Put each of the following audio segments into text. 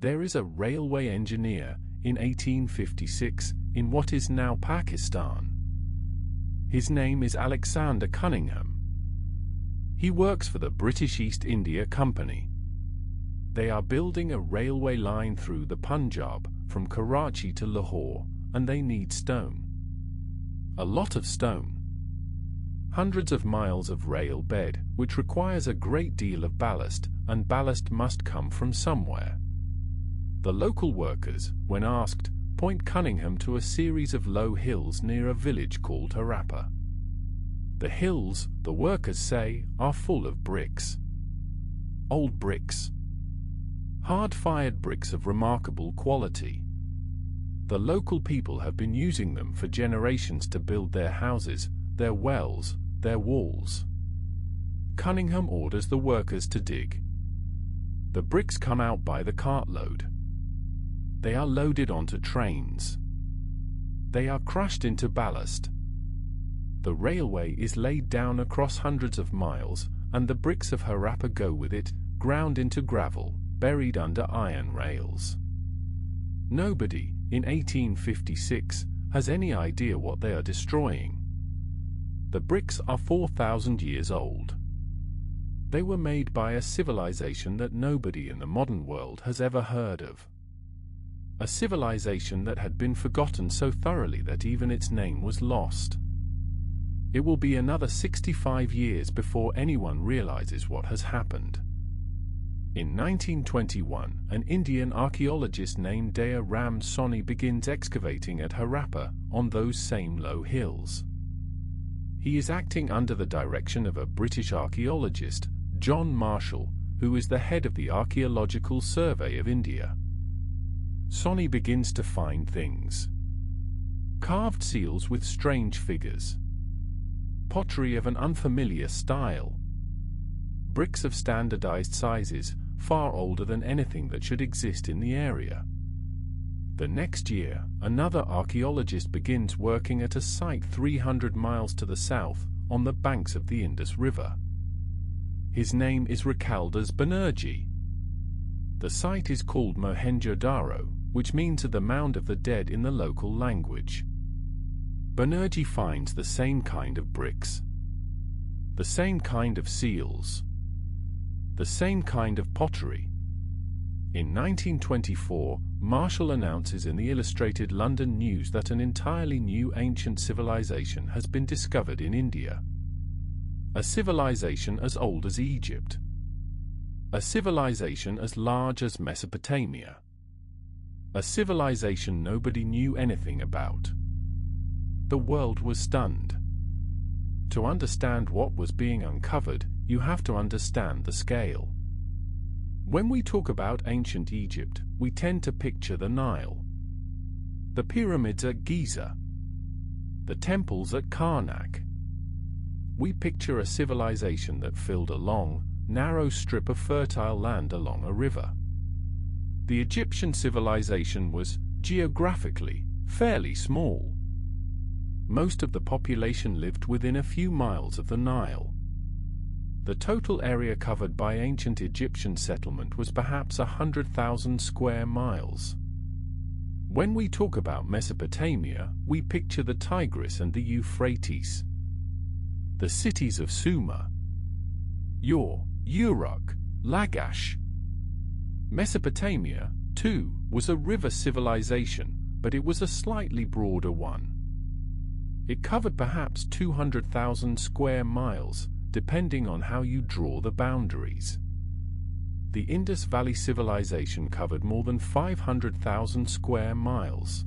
There is a railway engineer in 1856 in what is now Pakistan. His name is Alexander Cunningham. He works for the British East India Company. They are building a railway line through the Punjab from Karachi to Lahore, and they need stone. A lot of stone. Hundreds of miles of rail bed, which requires a great deal of ballast, and ballast must come from somewhere. The local workers, when asked, point Cunningham to a series of low hills near a village called Harappa. The hills, the workers say, are full of bricks. Old bricks. Hard-fired bricks of remarkable quality. The local people have been using them for generations to build their houses, their wells, their walls. Cunningham orders the workers to dig. The bricks come out by the cartload. They are loaded onto trains. They are crushed into ballast. The railway is laid down across hundreds of miles, and the bricks of Harappa go with it, ground into gravel, buried under iron rails. Nobody, in 1856, has any idea what they are destroying. The bricks are 4,000 years old. They were made by a civilization that nobody in the modern world has ever heard of. A civilization that had been forgotten so thoroughly that even its name was lost. It will be another 65 years before anyone realizes what has happened. In 1921, an Indian archaeologist named Daya Ram Soni begins excavating at Harappa on those same low hills. He is acting under the direction of a British archaeologist, John Marshall, who is the head of the Archaeological Survey of India. Soni begins to find things. Carved seals with strange figures. Pottery of an unfamiliar style. Bricks of standardized sizes, far older than anything that should exist in the area. The next year, another archaeologist begins working at a site 300 miles to the south, on the banks of the Indus River. His name is Rikaldas Banerjee. The site is called Mohenjo-daro, which means the mound of the dead in the local language. Banerjee finds the same kind of bricks, the same kind of seals, the same kind of pottery. In 1924, Marshall announces in the Illustrated London News that an entirely new ancient civilization has been discovered in India. A civilization as old as Egypt. A civilization as large as Mesopotamia. A civilization nobody knew anything about. The world was stunned. To understand what was being uncovered, you have to understand the scale. When we talk about ancient Egypt, we tend to picture the Nile, the pyramids at Giza, the temples at Karnak. We picture a civilization that filled a long, narrow strip of fertile land along a river. The Egyptian civilization was, geographically, fairly small. Most of the population lived within a few miles of the Nile. The total area covered by ancient Egyptian settlement was perhaps 100,000 square miles. When we talk about Mesopotamia, we picture the Tigris and the Euphrates. The cities of Sumer, Ur, Uruk, Lagash. Mesopotamia, too, was a river civilization, but it was a slightly broader one. It covered perhaps 200,000 square miles, depending on how you draw the boundaries. The Indus Valley Civilization covered more than 500,000 square miles.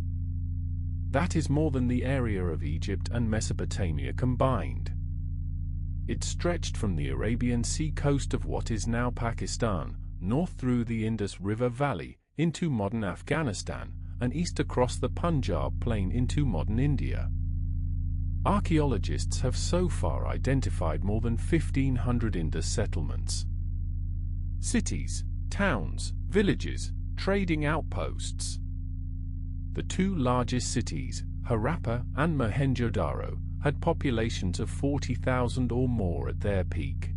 That is more than the area of Egypt and Mesopotamia combined. It stretched from the Arabian Sea coast of what is now Pakistan, north through the Indus River Valley, into modern Afghanistan, and east across the Punjab Plain into modern India. Archaeologists have so far identified more than 1,500 Indus settlements. Cities, towns, villages, trading outposts. The two largest cities, Harappa and Mohenjo-daro, had populations of 40,000 or more at their peak.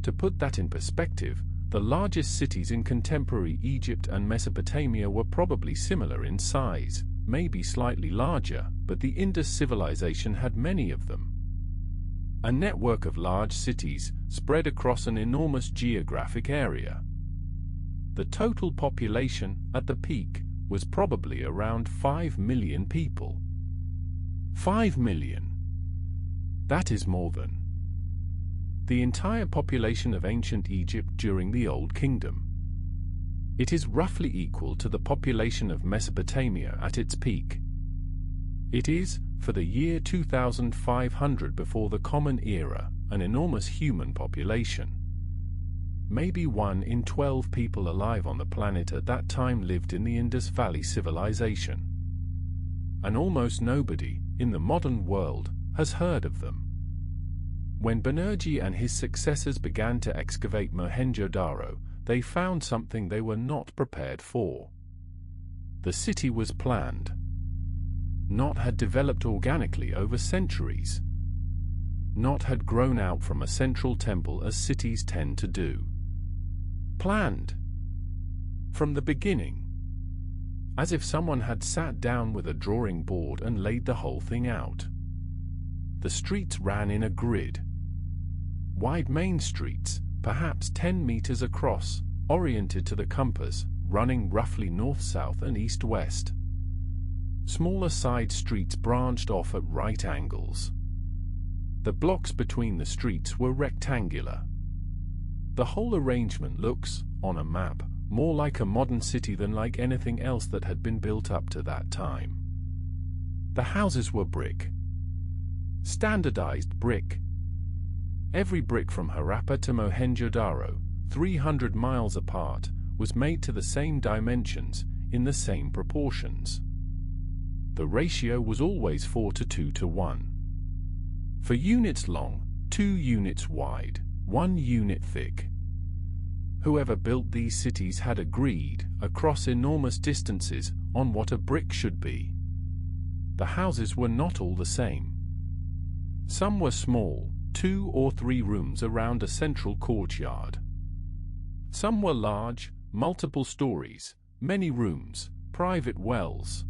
To put that in perspective, The largest cities in contemporary Egypt and Mesopotamia were probably similar in size, maybe slightly larger, but the Indus civilization had many of them. A network of large cities spread across an enormous geographic area. The total population, at the peak, was probably around 5 million people. 5 million. That is more than the entire population of ancient Egypt during the Old Kingdom. It is roughly equal to the population of Mesopotamia at its peak. It is, for the year 2500 before the Common Era, an enormous human population. Maybe 1 in 12 people alive on the planet at that time lived in the Indus Valley Civilization. And almost nobody, in the modern world, has heard of them. When Banerjee and his successors began to excavate Mohenjo-daro, they found something they were not prepared for. The city was planned, not had developed organically over centuries, not had grown out from a central temple as cities tend to do. Planned from the beginning, as if someone had sat down with a drawing board and laid the whole thing out. The streets ran in a grid. Wide main streets, perhaps 10 meters across, oriented to the compass, running roughly north-south and east-west. Smaller side streets branched off at right angles. The blocks between the streets were rectangular. The whole arrangement looks, on a map, more like a modern city than like anything else that had been built up to that time. The houses were brick. Standardized brick. Every brick from Harappa to Mohenjo-daro, 300 miles apart, was made to the same dimensions, in the same proportions. The ratio was always 4:2:1. For units long, 2 units wide, 1 unit thick. Whoever built these cities had agreed, across enormous distances, on what a brick should be. The houses were not all the same. Some were small, 2 or 3 rooms around a central courtyard. Some were large, multiple stories, many rooms, private wells.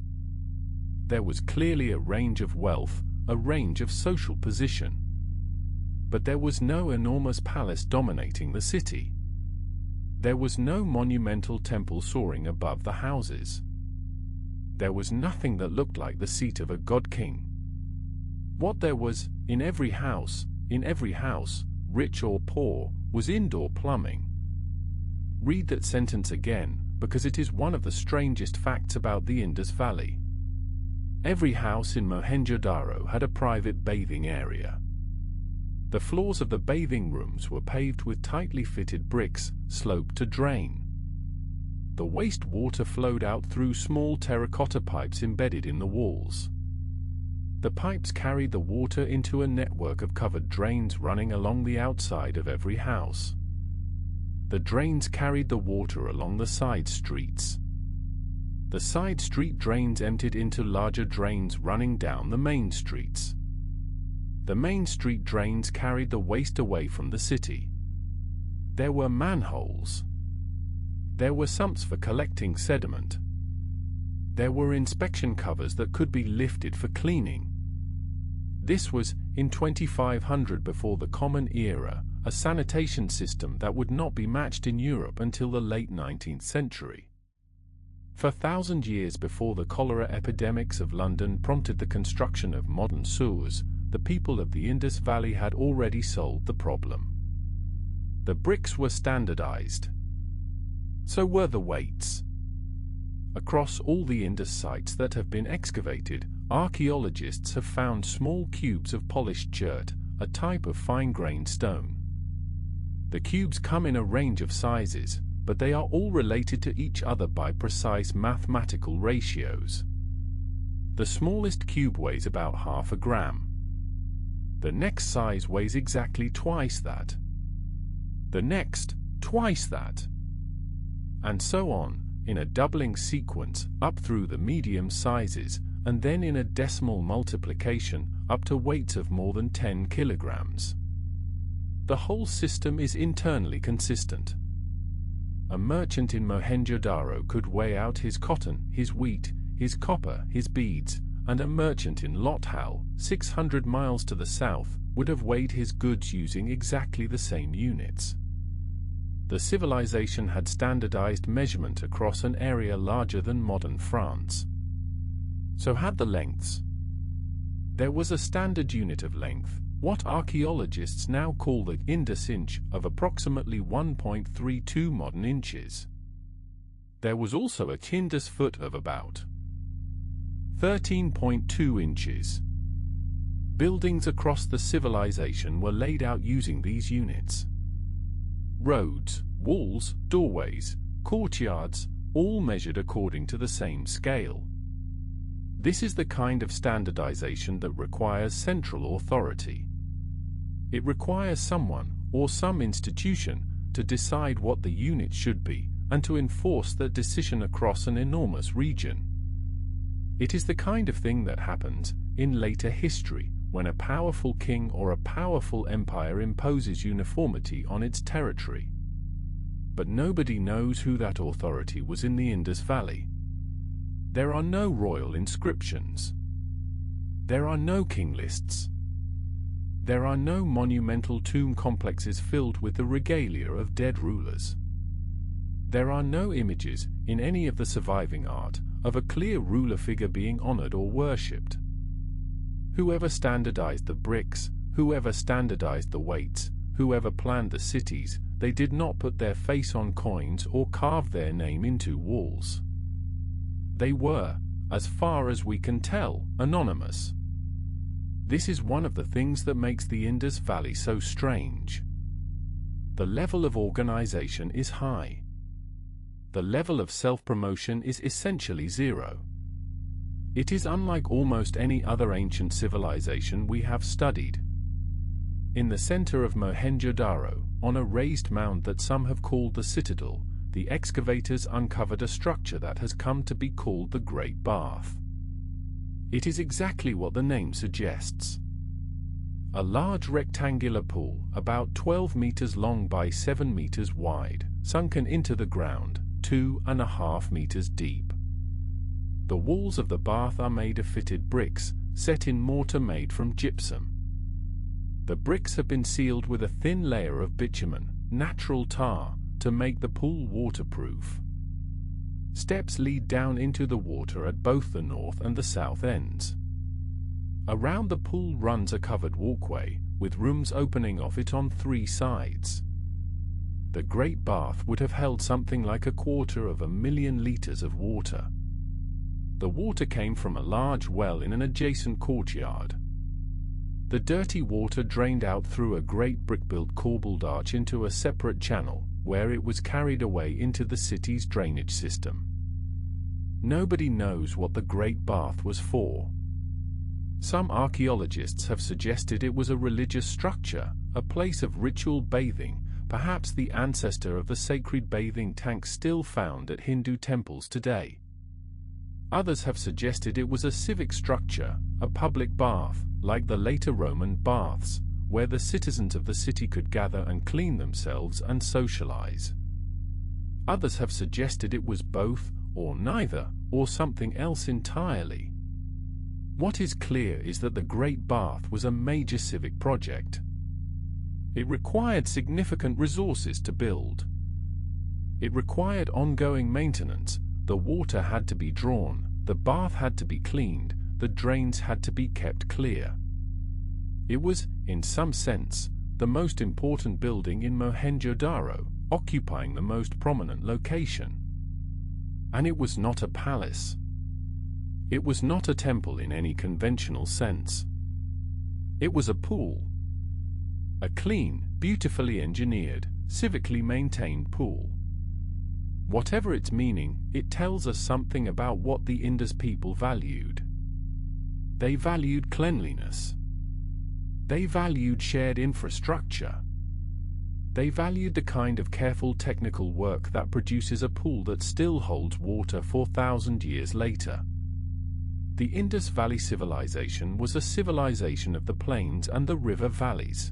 There was clearly a range of wealth, a range of social position. But there was no enormous palace dominating the city. There was no monumental temple soaring above the houses. There was nothing that looked like the seat of a god-king. What there was, in every house, rich or poor, was indoor plumbing. Read that sentence again, because it is one of the strangest facts about the Indus Valley. Every house in Mohenjo-daro had a private bathing area. The floors of the bathing rooms were paved with tightly fitted bricks, sloped to drain. The waste water flowed out through small terracotta pipes embedded in the walls. The pipes carried the water into a network of covered drains running along the outside of every house. The drains carried the water along the side streets. The side street drains emptied into larger drains running down the main streets. The main street drains carried the waste away from the city. There were manholes. There were sumps for collecting sediment. There were inspection covers that could be lifted for cleaning. This was, in 2500 before the Common Era, a sanitation system that would not be matched in Europe until the late 19th century. For 1,000 years before the cholera epidemics of London prompted the construction of modern sewers, the people of the Indus Valley had already solved the problem. The bricks were standardized. So were the weights. Across all the Indus sites that have been excavated, archaeologists have found small cubes of polished chert, a type of fine-grained stone. The cubes come in a range of sizes, but they are all related to each other by precise mathematical ratios. The smallest cube weighs about half a gram. The next size weighs exactly twice that. The next, twice that. And so on, in a doubling sequence, up through the medium sizes, and then in a decimal multiplication, up to weights of more than 10 kilograms. The whole system is internally consistent. A merchant in Mohenjo-daro could weigh out his cotton, his wheat, his copper, his beads, and a merchant in Lothal, 600 miles to the south, would have weighed his goods using exactly the same units. The civilization had standardized measurement across an area larger than modern France. So had the lengths. There was a standard unit of length, what archaeologists now call the Indus inch, of approximately 1.32 modern inches. There was also a Indus foot of about 13.2 inches. Buildings across the civilization were laid out using these units. Roads, walls, doorways, courtyards, all measured according to the same scale. This is the kind of standardization that requires central authority. It requires someone, or some institution, to decide what the unit should be, and to enforce that decision across an enormous region. It is the kind of thing that happens, in later history, when a powerful king or a powerful empire imposes uniformity on its territory. But nobody knows who that authority was in the Indus Valley. There are no royal inscriptions. There are no king lists. There are no monumental tomb complexes filled with the regalia of dead rulers. There are no images, in any of the surviving art, of a clear ruler figure being honored or worshipped. Whoever standardized the bricks, whoever standardized the weights, whoever planned the cities, they did not put their face on coins or carve their name into walls. They were, as far as we can tell, anonymous. This is one of the things that makes the Indus Valley so strange. The level of organization is high. The level of self-promotion is essentially zero. It is unlike almost any other ancient civilization we have studied. In the center of Mohenjo-daro, on a raised mound that some have called the citadel, the excavators uncovered a structure that has come to be called the Great Bath. It is exactly what the name suggests. A large rectangular pool, about 12 meters long by 7 meters wide, sunken into the ground, 2.5 meters deep. The walls of the bath are made of fitted bricks, set in mortar made from gypsum. The bricks have been sealed with a thin layer of bitumen, natural tar, to make the pool waterproof. Steps lead down into the water at both the north and the south ends. Around the pool runs a covered walkway, with rooms opening off it on 3 sides. The Great Bath would have held something like 250,000 liters of water. The water came from a large well in an adjacent courtyard. The dirty water drained out through a great brick-built corbelled arch into a separate channel, where it was carried away into the city's drainage system. Nobody knows what the Great Bath was for. Some archaeologists have suggested it was a religious structure, a place of ritual bathing, perhaps the ancestor of the sacred bathing tanks still found at Hindu temples today. Others have suggested it was a civic structure, a public bath, like the later Roman baths, where the citizens of the city could gather and clean themselves and socialize. Others have suggested it was both, or neither, or something else entirely. What is clear is that the Great Bath was a major civic project. It required significant resources to build. It required ongoing maintenance. The water had to be drawn, the bath had to be cleaned, the drains had to be kept clear. It was, in some sense, the most important building in Mohenjo-daro, occupying the most prominent location. And it was not a palace. It was not a temple in any conventional sense. It was a pool. A clean, beautifully engineered, civically maintained pool. Whatever its meaning, it tells us something about what the Indus people valued. They valued cleanliness. They valued shared infrastructure. They valued the kind of careful technical work that produces a pool that still holds water 4,000 years later. The Indus Valley Civilization was a civilization of the plains and the river valleys.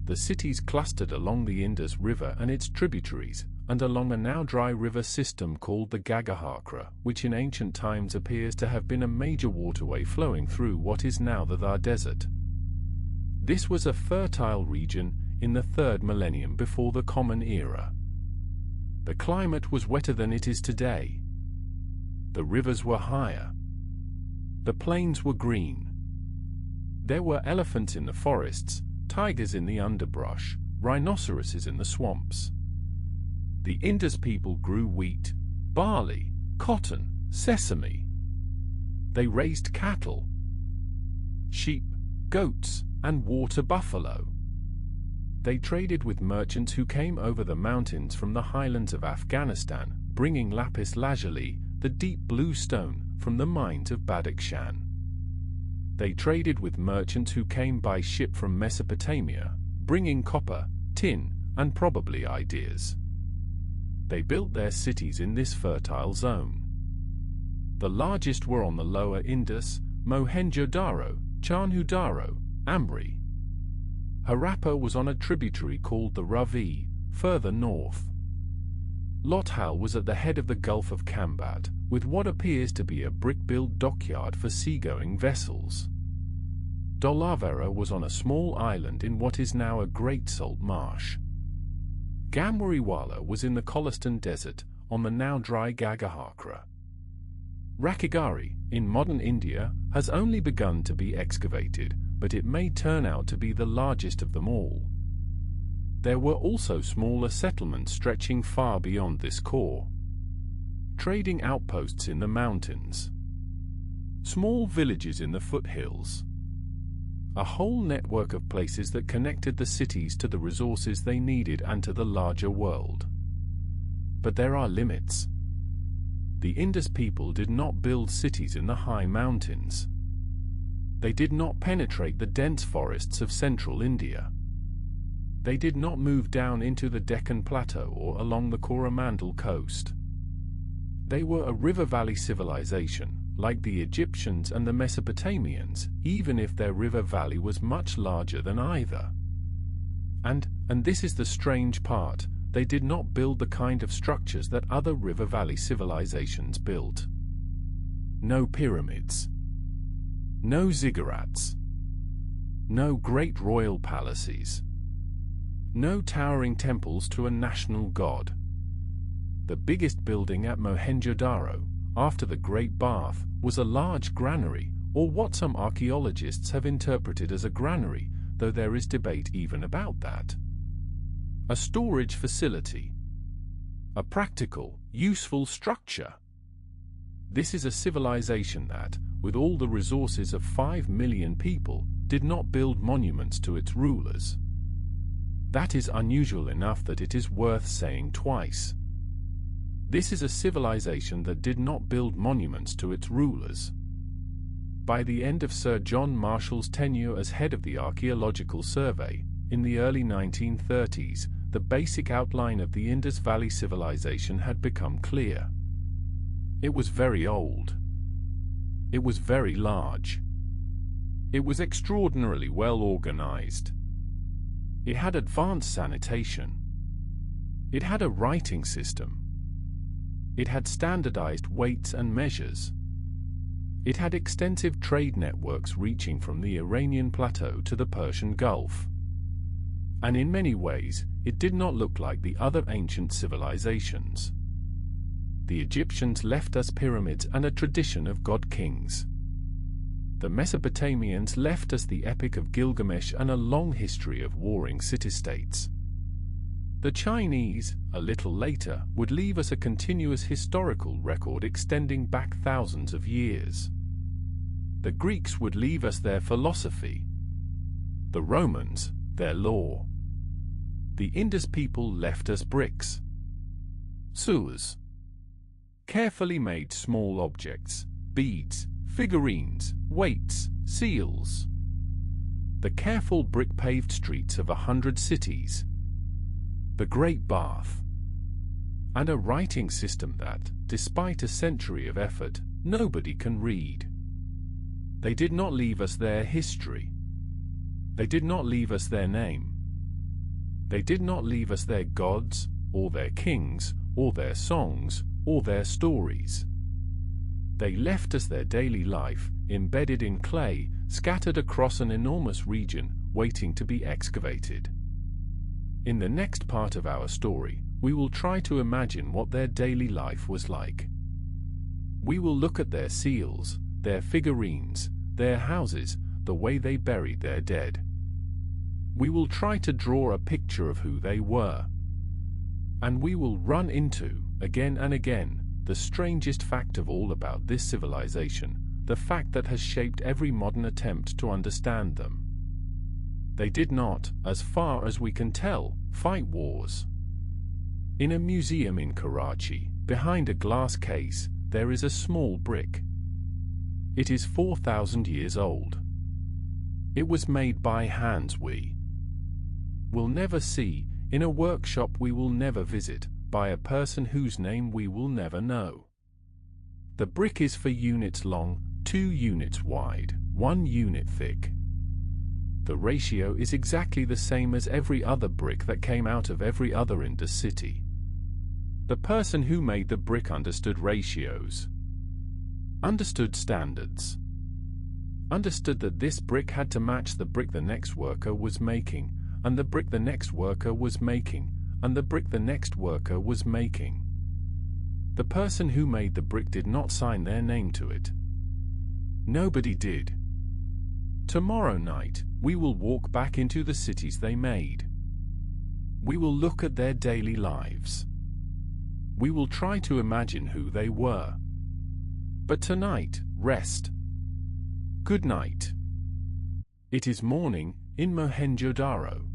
The cities clustered along the Indus River and its tributaries, and along a now dry river system called the Gagahakra, which in ancient times appears to have been a major waterway flowing through what is now the Thar Desert. This was a fertile region in the 3rd millennium before the Common Era. The climate was wetter than it is today. The rivers were higher. The plains were green. There were elephants in the forests, tigers in the underbrush, rhinoceroses in the swamps. The Indus people grew wheat, barley, cotton, sesame. They raised cattle, sheep, goats, and water buffalo. They traded with merchants who came over the mountains from the highlands of Afghanistan, bringing lapis lazuli, the deep blue stone, from the mines of Badakhshan. They traded with merchants who came by ship from Mesopotamia, bringing copper, tin, and probably ideas. They built their cities in this fertile zone. The largest were on the lower Indus, Mohenjo-daro, Mohenjo-daro, Amri. Harappa was on a tributary called the Ravi, further north. Lothal was at the head of the Gulf of Kambat, with what appears to be a brick-built dockyard for seagoing vessels. Dolavera was on a small island in what is now a great salt marsh. Gamwariwala was in the Kholistan Desert, on the now dry Gagahakra. Rakhigarhi, in modern India, has only begun to be excavated, but it may turn out to be the largest of them all. There were also smaller settlements stretching far beyond this core. Trading outposts in the mountains. Small villages in the foothills. A whole network of places that connected the cities to the resources they needed and to the larger world. But there are limits. The Indus people did not build cities in the high mountains. They did not penetrate the dense forests of central India. They did not move down into the Deccan Plateau or along the Coromandel coast. They were a river valley civilization, like the Egyptians and the Mesopotamians, even if their river valley was much larger than either. And this is the strange part, they did not build the kind of structures that other river valley civilizations built. No pyramids. No ziggurats. No great royal palaces. No towering temples to a national god. The biggest building at Mohenjo-daro, after the Great Bath, was a large granary, or what some archaeologists have interpreted as a granary, though there is debate even about that. A storage facility. A practical, useful structure. This is a civilization that, with all the resources of 5 million people, did not build monuments to its rulers. That is unusual enough that it is worth saying twice. This is a civilization that did not build monuments to its rulers. By the end of Sir John Marshall's tenure as head of the Archaeological Survey, in the early 1930s, the basic outline of the Indus Valley Civilization had become clear. It was very old. It was very large. It was extraordinarily well organized. It had advanced sanitation. It had a writing system. It had standardized weights and measures. It had extensive trade networks reaching from the Iranian plateau to the Persian Gulf. And in many ways, it did not look like the other ancient civilizations. The Egyptians left us pyramids and a tradition of god-kings. The Mesopotamians left us the Epic of Gilgamesh and a long history of warring city-states. The Chinese, a little later, would leave us a continuous historical record extending back thousands of years. The Greeks would leave us their philosophy. The Romans, their law. The Indus people left us bricks. Sewers. Carefully made small objects, beads, figurines, weights, seals. The careful brick-paved streets of 100 cities. The Great Bath. And a writing system that, despite a century of effort, nobody can read. They did not leave us their history. They did not leave us their name. They did not leave us their gods, or their kings, or their songs, or their stories. They left us their daily life, embedded in clay, scattered across an enormous region, waiting to be excavated. In the next part of our story, we will try to imagine what their daily life was like. We will look at their seals, their figurines, their houses, the way they buried their dead. We will try to draw a picture of who they were. And we will run into, again and again, the strangest fact of all about this civilization, the fact that has shaped every modern attempt to understand them. They did not, as far as we can tell, fight wars. In a museum in Karachi, behind a glass case, there is a small brick. It is 4,000 years old. It was made by hands we will never see, in a workshop we will never visit, by a person whose name we will never know. The brick is 4 units long, 2 units wide, 1 unit thick. The ratio is exactly the same as every other brick that came out of every other Indus city. The person who made the brick understood ratios, understood standards, understood that this brick had to match the brick the next worker was making, and the brick the next worker was making, and the brick the next worker was making. The person who made the brick did not sign their name to it. Nobody did. Tomorrow night, we will walk back into the cities they made. We will look at their daily lives. We will try to imagine who they were. But tonight, rest. Good night. It is morning in Mohenjo-daro.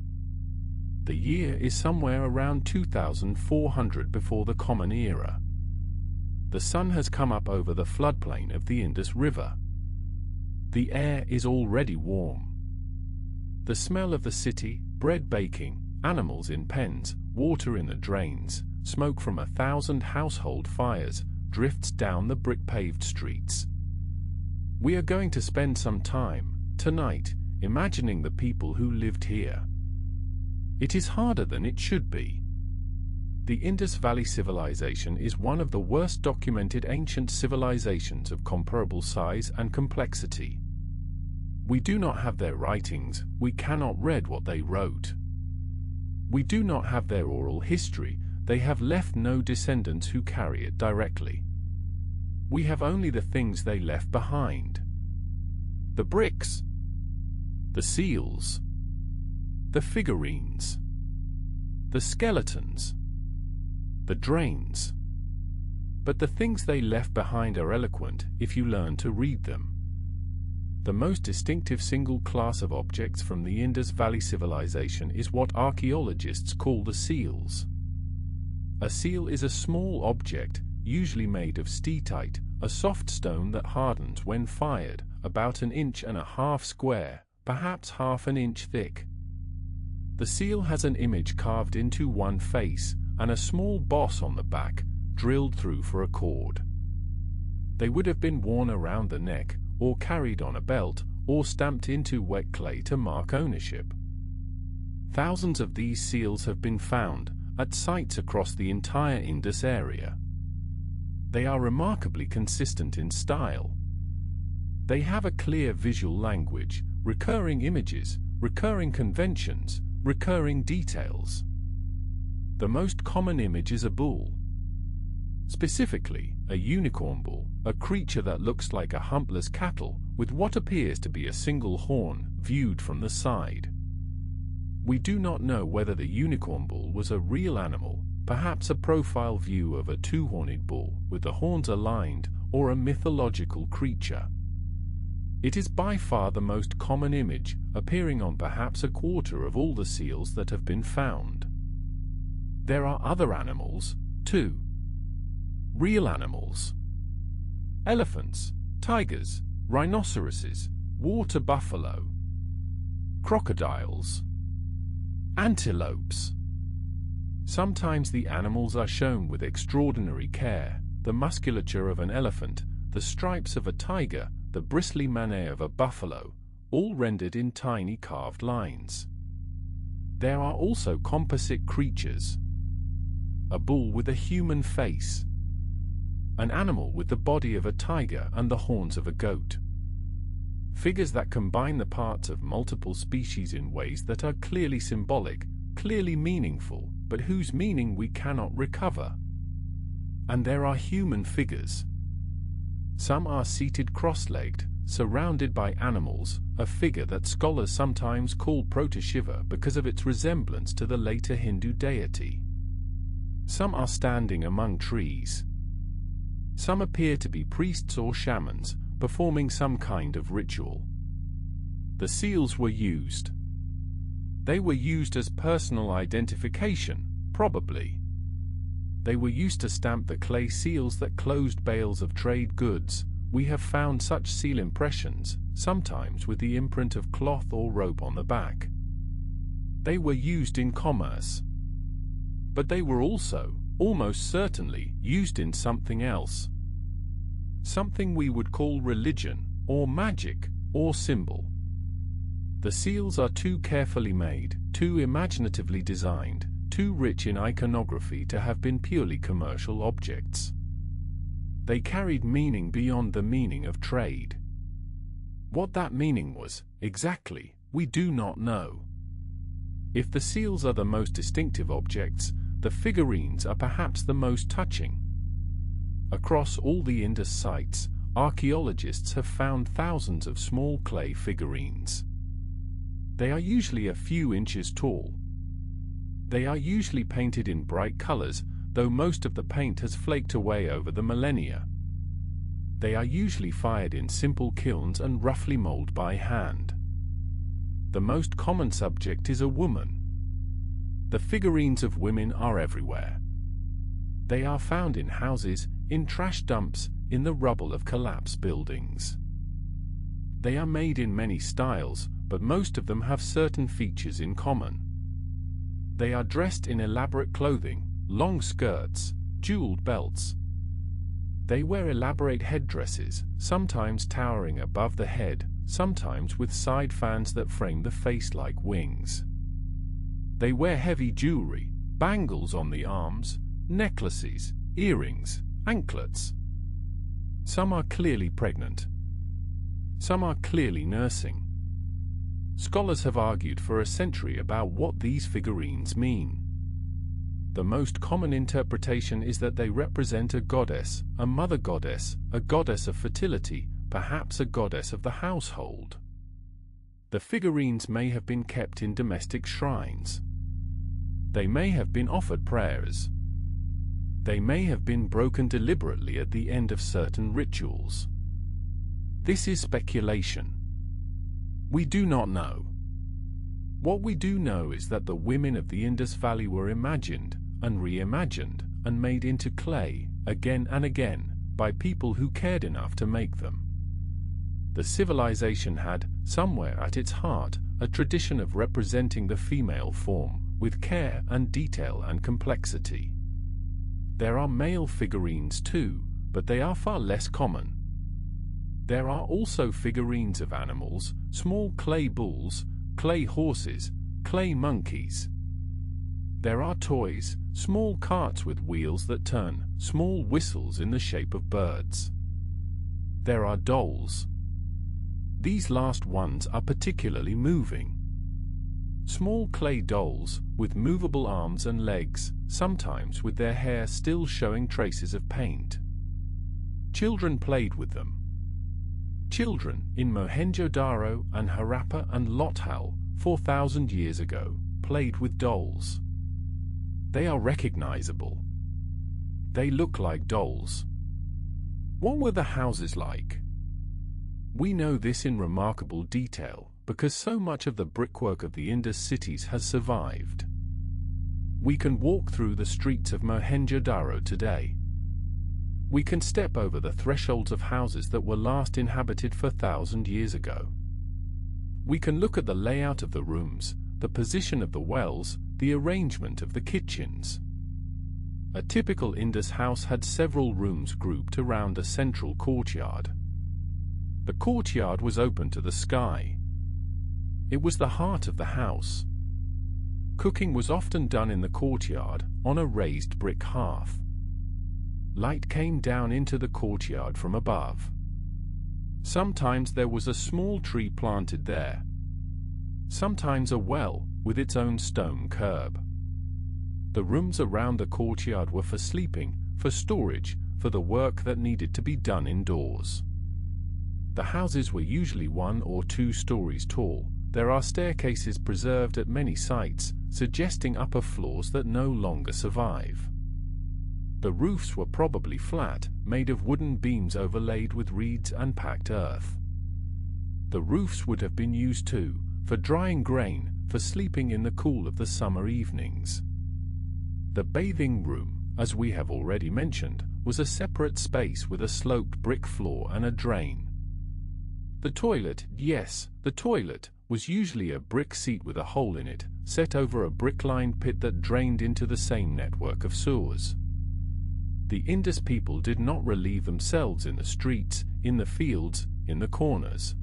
The year is somewhere around 2400 before the Common Era. The sun has come up over the floodplain of the Indus River. The air is already warm. The smell of the city, bread baking, animals in pens, water in the drains, smoke from 1,000 household fires, drifts down the brick-paved streets. We are going to spend some time, tonight, imagining the people who lived here. It is harder than it should be. The Indus Valley Civilization is one of the worst documented ancient civilizations of comparable size and complexity. We do not have their writings, we cannot read what they wrote. We do not have their oral history, they have left no descendants who carry it directly. We have only the things they left behind. The bricks, the seals, the figurines, the skeletons, the drains. But the things they left behind are eloquent if you learn to read them. The most distinctive single class of objects from the Indus Valley Civilization is what archaeologists call the seals. A seal is a small object, usually made of steatite, a soft stone that hardens when fired, about 1.5 inches square, perhaps half an inch thick. The seal has an image carved into one face, and a small boss on the back, drilled through for a cord. They would have been worn around the neck, or carried on a belt, or stamped into wet clay to mark ownership. Thousands of these seals have been found, at sites across the entire Indus area. They are remarkably consistent in style. They have a clear visual language, recurring images, recurring conventions, recurring details. The most common image is a bull. Specifically, a unicorn bull, a creature that looks like a humpless cattle, with what appears to be a single horn, viewed from the side. We do not know whether the unicorn bull was a real animal, perhaps a profile view of a two-horned bull with the horns aligned, or a mythological creature. It is by far the most common image, appearing on perhaps 1/4 of all the seals that have been found. There are other animals, too. Real animals. Elephants, tigers, rhinoceroses, water buffalo, crocodiles, antelopes. Sometimes the animals are shown with extraordinary care, the musculature of an elephant, the stripes of a tiger, the bristly manet of a buffalo, all rendered in tiny carved lines. There are also composite creatures. a bull with a human face, an animal with the body of a tiger and the horns of a goat. Figures that combine the parts of multiple species in ways that are clearly symbolic, clearly meaningful, but whose meaning we cannot recover. And there are human figures. Some are seated cross-legged, surrounded by animals, a figure that scholars sometimes call Proto-Shiva because of its resemblance to the later Hindu deity. Some are standing among trees. Some appear to be priests or shamans, performing some kind of ritual. The seals were used. They were used as personal identification, probably. They were used to stamp the clay seals that closed bales of trade goods. We have found such seal impressions, sometimes with the imprint of cloth or rope on the back. They were used in commerce. But they were also, almost certainly, used in something else. Something we would call religion, or magic, or symbol. The seals are too carefully made, too imaginatively designed, too rich in iconography to have been purely commercial objects. They carried meaning beyond the meaning of trade. What that meaning was, exactly, we do not know. If the seals are the most distinctive objects, the figurines are perhaps the most touching. Across all the Indus sites, archaeologists have found thousands of small clay figurines. They are usually a few inches tall. They are usually painted in bright colors, though most of the paint has flaked away over the millennia. They are usually fired in simple kilns and roughly molded by hand. The most common subject is a woman. The figurines of women are everywhere. They are found in houses, in trash dumps, in the rubble of collapsed buildings. They are made in many styles, but most of them have certain features in common. They are dressed in elaborate clothing, long skirts, jeweled belts. They wear elaborate headdresses, sometimes towering above the head, sometimes with side fans that frame the face like wings. They wear heavy jewelry, bangles on the arms, necklaces, earrings, anklets. Some are clearly pregnant. Some are clearly nursing. Scholars have argued for a century about what these figurines mean. The most common interpretation is that they represent a goddess, a mother goddess, a goddess of fertility, perhaps a goddess of the household. The figurines may have been kept in domestic shrines. They may have been offered prayers. They may have been broken deliberately at the end of certain rituals. This is speculation. We do not know. What we do know is that the women of the Indus Valley were imagined and reimagined and made into clay, again and again, by people who cared enough to make them. The civilization had, somewhere at its heart, a tradition of representing the female form, with care and detail and complexity. There are male figurines too, but they are far less common. There are also figurines of animals, small clay bulls, clay horses, clay monkeys. There are toys, small carts with wheels that turn, small whistles in the shape of birds. There are dolls. These last ones are particularly moving. Small clay dolls, with movable arms and legs, sometimes with their hair still showing traces of paint. Children played with them. Children in Mohenjo-daro and Harappa and Lothal, 4,000 years ago, played with dolls. They are recognizable. They look like dolls. What were the houses like? We know this in remarkable detail, because so much of the brickwork of the Indus cities has survived. We can walk through the streets of Mohenjo-daro today. We can step over the thresholds of houses that were last inhabited 4,000 years ago. We can look at the layout of the rooms, the position of the wells, the arrangement of the kitchens. A typical Indus house had several rooms grouped around a central courtyard. The courtyard was open to the sky. It was the heart of the house. Cooking was often done in the courtyard, on a raised brick hearth. Light came down into the courtyard from above. Sometimes there was a small tree planted there. Sometimes a well, with its own stone curb. The rooms around the courtyard were for sleeping, for storage, for the work that needed to be done indoors. The houses were usually 1 or 2 stories tall. There are staircases preserved at many sites, suggesting upper floors that no longer survive. The roofs were probably flat, made of wooden beams overlaid with reeds and packed earth. The roofs would have been used too, for drying grain, for sleeping in the cool of the summer evenings. The bathing room, as we have already mentioned, was a separate space with a sloped brick floor and a drain. The toilet, yes, the toilet, was usually a brick seat with a hole in it, set over a brick-lined pit that drained into the same network of sewers. The Indus people did not relieve themselves in the streets, in the fields, in the corners.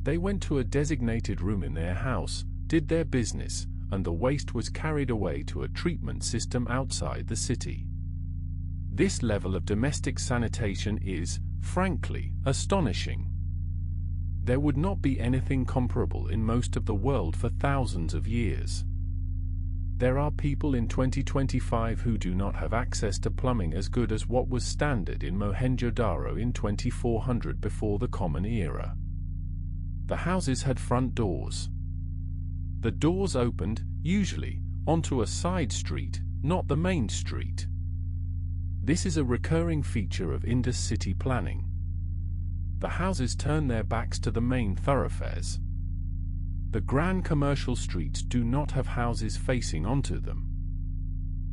They went to a designated room in their house, did their business, and the waste was carried away to a treatment system outside the city. This level of domestic sanitation is, frankly, astonishing. There would not be anything comparable in most of the world for thousands of years. There are people in 2025 who do not have access to plumbing as good as what was standard in Mohenjo-daro in 2400 before the Common Era. The houses had front doors. The doors opened, usually, onto a side street, not the main street. This is a recurring feature of Indus city planning. The houses turn their backs to the main thoroughfares. The grand commercial streets do not have houses facing onto them.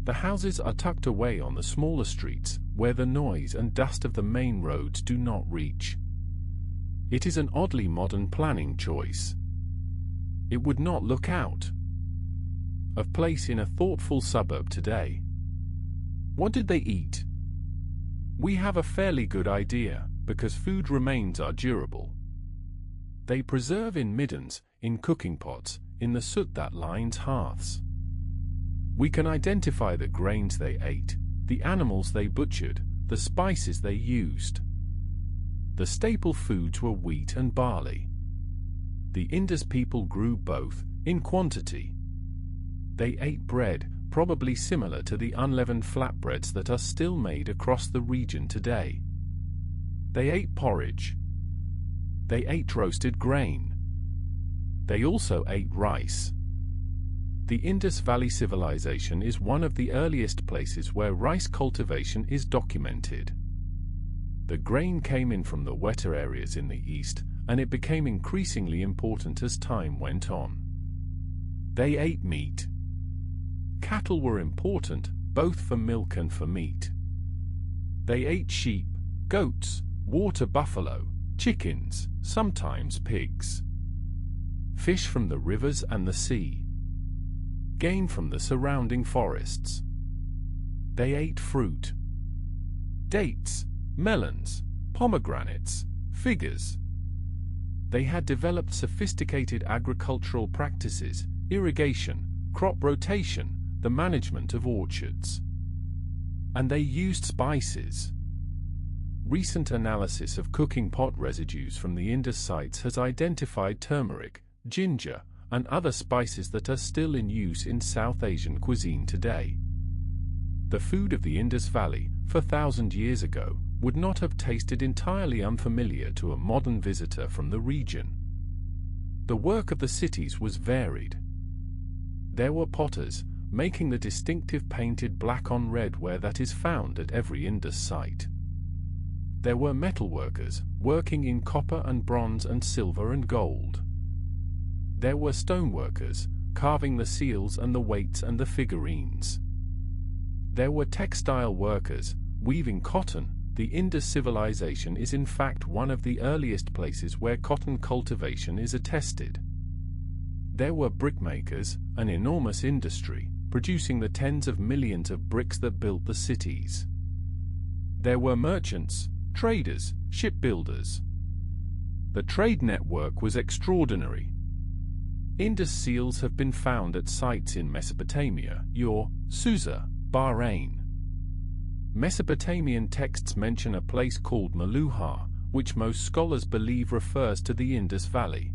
The houses are tucked away on the smaller streets, where the noise and dust of the main roads do not reach. It is an oddly modern planning choice. It would not look out of place in a thoughtful suburb today. What did they eat? We have a fairly good idea, because food remains are durable. They preserve in middens, in cooking pots, in the soot that lines hearths. We can identify the grains they ate, the animals they butchered, the spices they used. The staple foods were wheat and barley. The Indus people grew both, in quantity. They ate bread, probably similar to the unleavened flatbreads that are still made across the region today. They ate porridge. They ate roasted grain. They also ate rice. The Indus Valley Civilization is one of the earliest places where rice cultivation is documented. The grain came in from the wetter areas in the east, and it became increasingly important as time went on. They ate meat. Cattle were important, both for milk and for meat. They ate sheep, goats, water buffalo, chickens, sometimes pigs. Fish from the rivers and the sea. Game from the surrounding forests. They ate fruit. Dates, melons, pomegranates, figs. They had developed sophisticated agricultural practices, irrigation, crop rotation, the management of orchards. And they used spices. Recent analysis of cooking pot residues from the Indus sites has identified turmeric, ginger, and other spices that are still in use in South Asian cuisine today. The food of the Indus Valley, 4,000 years ago, would not have tasted entirely unfamiliar to a modern visitor from the region. The work of the cities was varied. There were potters, making the distinctive painted black on red ware that is found at every Indus site. There were metalworkers, working in copper and bronze and silver and gold. There were stoneworkers, carving the seals and the weights and the figurines. There were textile workers, weaving cotton. The Indus civilization is in fact one of the earliest places where cotton cultivation is attested. There were brickmakers, an enormous industry, producing the tens of millions of bricks that built the cities. There were merchants, traders, shipbuilders. The trade network was extraordinary. Indus seals have been found at sites in Mesopotamia, Ur, Susa, Bahrain. Mesopotamian texts mention a place called Meluhha, which most scholars believe refers to the Indus Valley.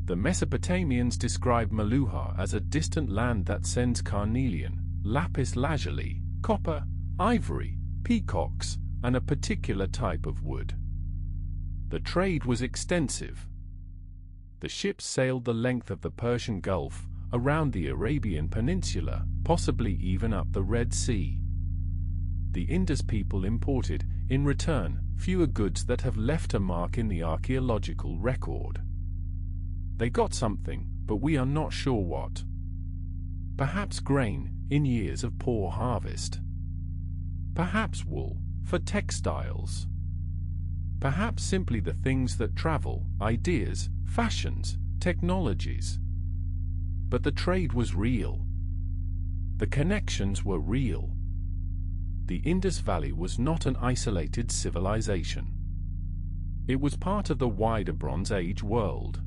The Mesopotamians describe Meluhha as a distant land that sends carnelian, lapis lazuli, copper, ivory, peacocks, and a particular type of wood. The trade was extensive. The ships sailed the length of the Persian Gulf, around the Arabian Peninsula, possibly even up the Red Sea. The Indus people imported, in return, fewer goods that have left a mark in the archaeological record. They got something, but we are not sure what. Perhaps grain, in years of poor harvest. Perhaps wool, for textiles. Perhaps simply the things that travel, ideas, fashions, technologies. But the trade was real. The connections were real. The Indus Valley was not an isolated civilization. It was part of the wider Bronze Age world.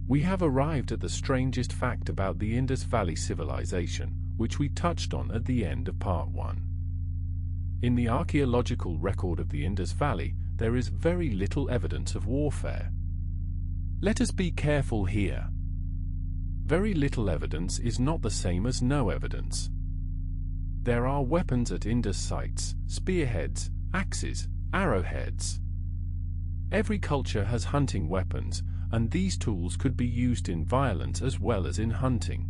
We have arrived at the strangest fact about the Indus Valley Civilization, which we touched on at the end of Part 1. In the archaeological record of the Indus Valley, there is very little evidence of warfare. Let us be careful here. Very little evidence is not the same as no evidence. There are weapons at Indus sites, spearheads, axes, arrowheads. Every culture has hunting weapons, and these tools could be used in violence as well as in hunting.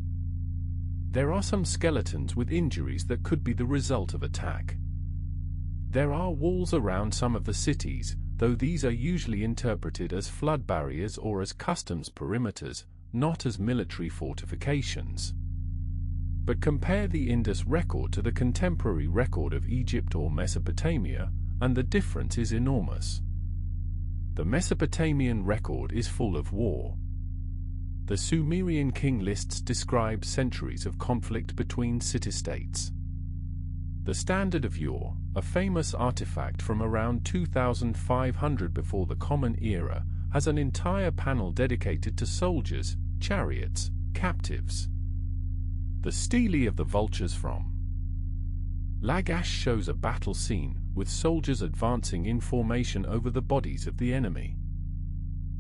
There are some skeletons with injuries that could be the result of attack. There are walls around some of the cities, though these are usually interpreted as flood barriers or as customs perimeters, not as military fortifications. But compare the Indus record to the contemporary record of Egypt or Mesopotamia, and the difference is enormous. The Mesopotamian record is full of war. The Sumerian king lists describe centuries of conflict between city-states. The Standard of Ur, a famous artifact from around 2500 before the Common Era, has an entire panel dedicated to soldiers, chariots, captives. The stele of the vultures from Lagash shows a battle scene, with soldiers advancing in formation over the bodies of the enemy.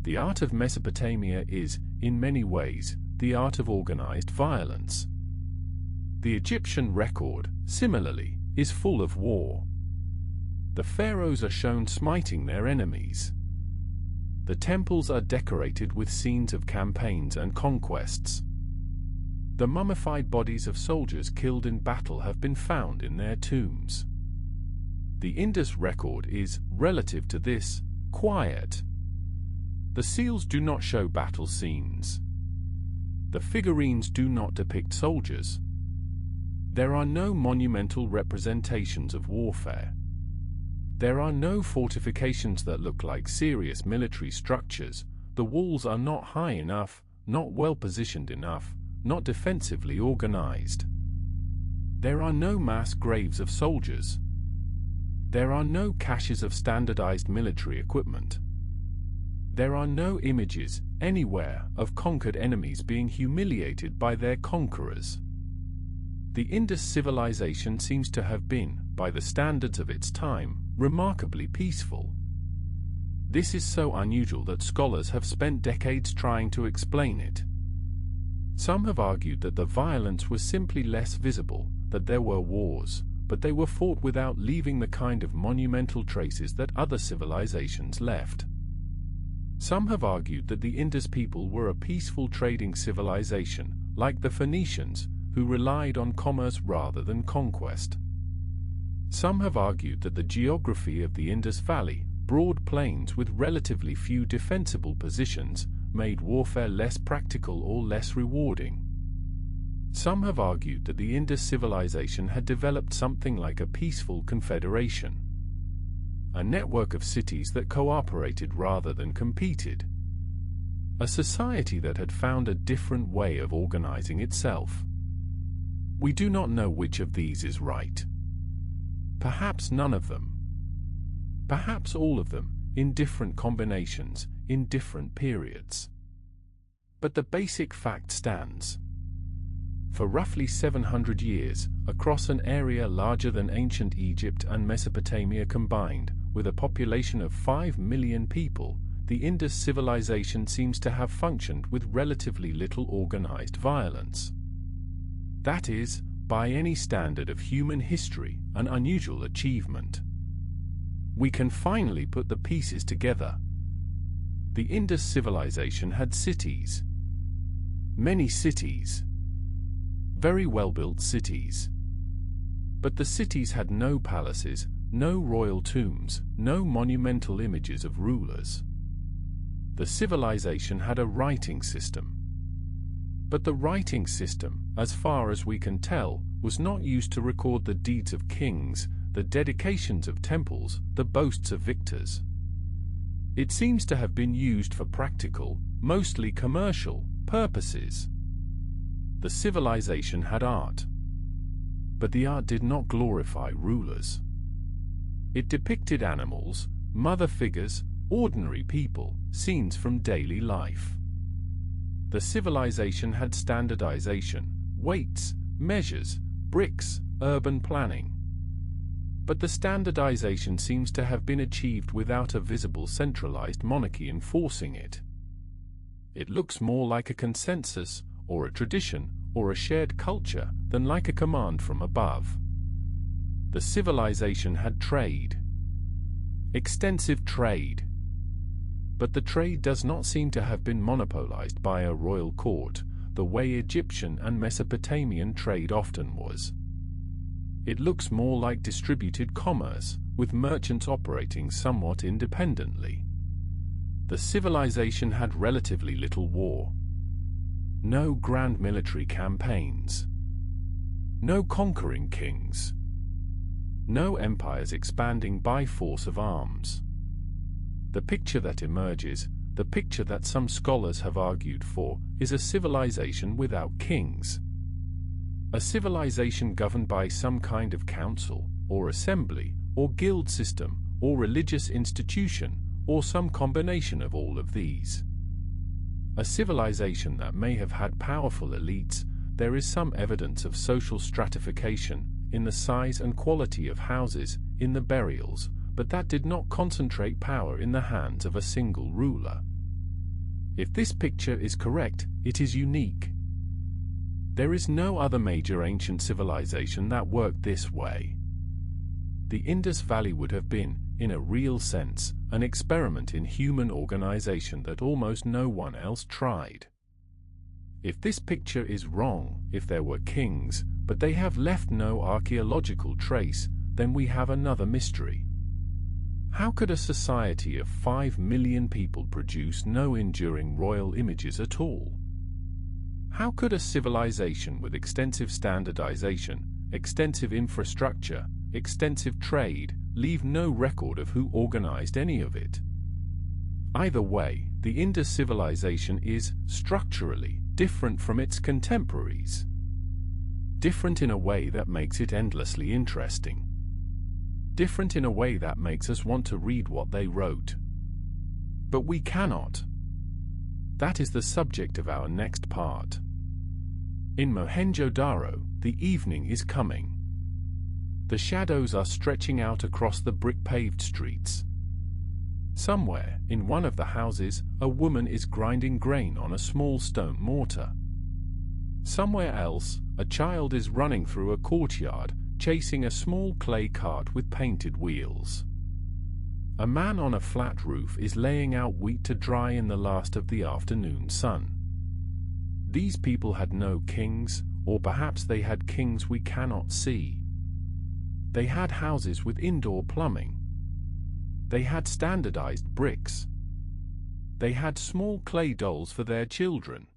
The art of Mesopotamia is, in many ways, the art of organized violence. The Egyptian record, similarly, is full of war. The pharaohs are shown smiting their enemies. The temples are decorated with scenes of campaigns and conquests. The mummified bodies of soldiers killed in battle have been found in their tombs. The Indus record is, relative to this, quiet. The seals do not show battle scenes. The figurines do not depict soldiers. There are no monumental representations of warfare. There are no fortifications that look like serious military structures. The walls are not high enough, not well positioned enough, not defensively organized. There are no mass graves of soldiers. There are no caches of standardized military equipment. There are no images, anywhere, of conquered enemies being humiliated by their conquerors. The Indus civilization seems to have been, by the standards of its time, remarkably peaceful. This is so unusual that scholars have spent decades trying to explain it. Some have argued that the violence was simply less visible, that there were wars, but they were fought without leaving the kind of monumental traces that other civilizations left. Some have argued that the Indus people were a peaceful trading civilization, like the Phoenicians, who relied on commerce rather than conquest. Some have argued that the geography of the Indus Valley, broad plains with relatively few defensible positions, made warfare less practical or less rewarding. Some have argued that the Indus civilization had developed something like a peaceful confederation, a network of cities that cooperated rather than competed, a society that had found a different way of organizing itself. We do not know which of these is right. Perhaps none of them. Perhaps all of them, in different combinations, in different periods. But the basic fact stands. For roughly 700 years, across an area larger than ancient Egypt and Mesopotamia combined, with a population of 5 million people, the Indus civilization seems to have functioned with relatively little organized violence. That is, by any standard of human history, an unusual achievement. We can finally put the pieces together. The Indus civilization had cities. Many cities. Very well-built cities. But the cities had no palaces, no royal tombs, no monumental images of rulers. The civilization had a writing system. But the writing system, as far as we can tell, was not used to record the deeds of kings, the dedications of temples, the boasts of victors. It seems to have been used for practical, mostly commercial, purposes. The civilization had art. But the art did not glorify rulers. It depicted animals, mother figures, ordinary people, scenes from daily life. The civilization had standardization, weights, measures, bricks, urban planning. But the standardization seems to have been achieved without a visible centralized monarchy enforcing it. It looks more like a consensus, or a tradition, or a shared culture, than like a command from above. The civilization had trade. Extensive trade. But the trade does not seem to have been monopolized by a royal court, the way Egyptian and Mesopotamian trade often was. It looks more like distributed commerce, with merchants operating somewhat independently. The civilization had relatively little war. No grand military campaigns. No conquering kings. No empires expanding by force of arms. The picture that emerges, the picture that some scholars have argued for, is a civilization without kings. A civilization governed by some kind of council, or assembly, or guild system, or religious institution, or some combination of all of these. A civilization that may have had powerful elites. There is some evidence of social stratification, in the size and quality of houses, in the burials, but that did not concentrate power in the hands of a single ruler. If this picture is correct, it is unique. There is no other major ancient civilization that worked this way. The Indus Valley would have been, in a real sense, an experiment in human organization that almost no one else tried. If this picture is wrong, if there were kings, but they have left no archaeological trace, then we have another mystery. How could a society of 5 million people produce no enduring royal images at all? How could a civilization with extensive standardization, extensive infrastructure, extensive trade, leave no record of who organized any of it? Either way, the Indus civilization is, structurally, different from its contemporaries. Different in a way that makes it endlessly interesting. Different in a way that makes us want to read what they wrote. But we cannot. That is the subject of our next part. In Mohenjo-daro, the evening is coming. The shadows are stretching out across the brick-paved streets. Somewhere, in one of the houses, a woman is grinding grain on a small stone mortar. Somewhere else, a child is running through a courtyard, chasing a small clay cart with painted wheels. A man on a flat roof is laying out wheat to dry in the last of the afternoon sun. These people had no kings, or perhaps they had kings we cannot see. They had houses with indoor plumbing. They had standardized bricks. They had small clay dolls for their children.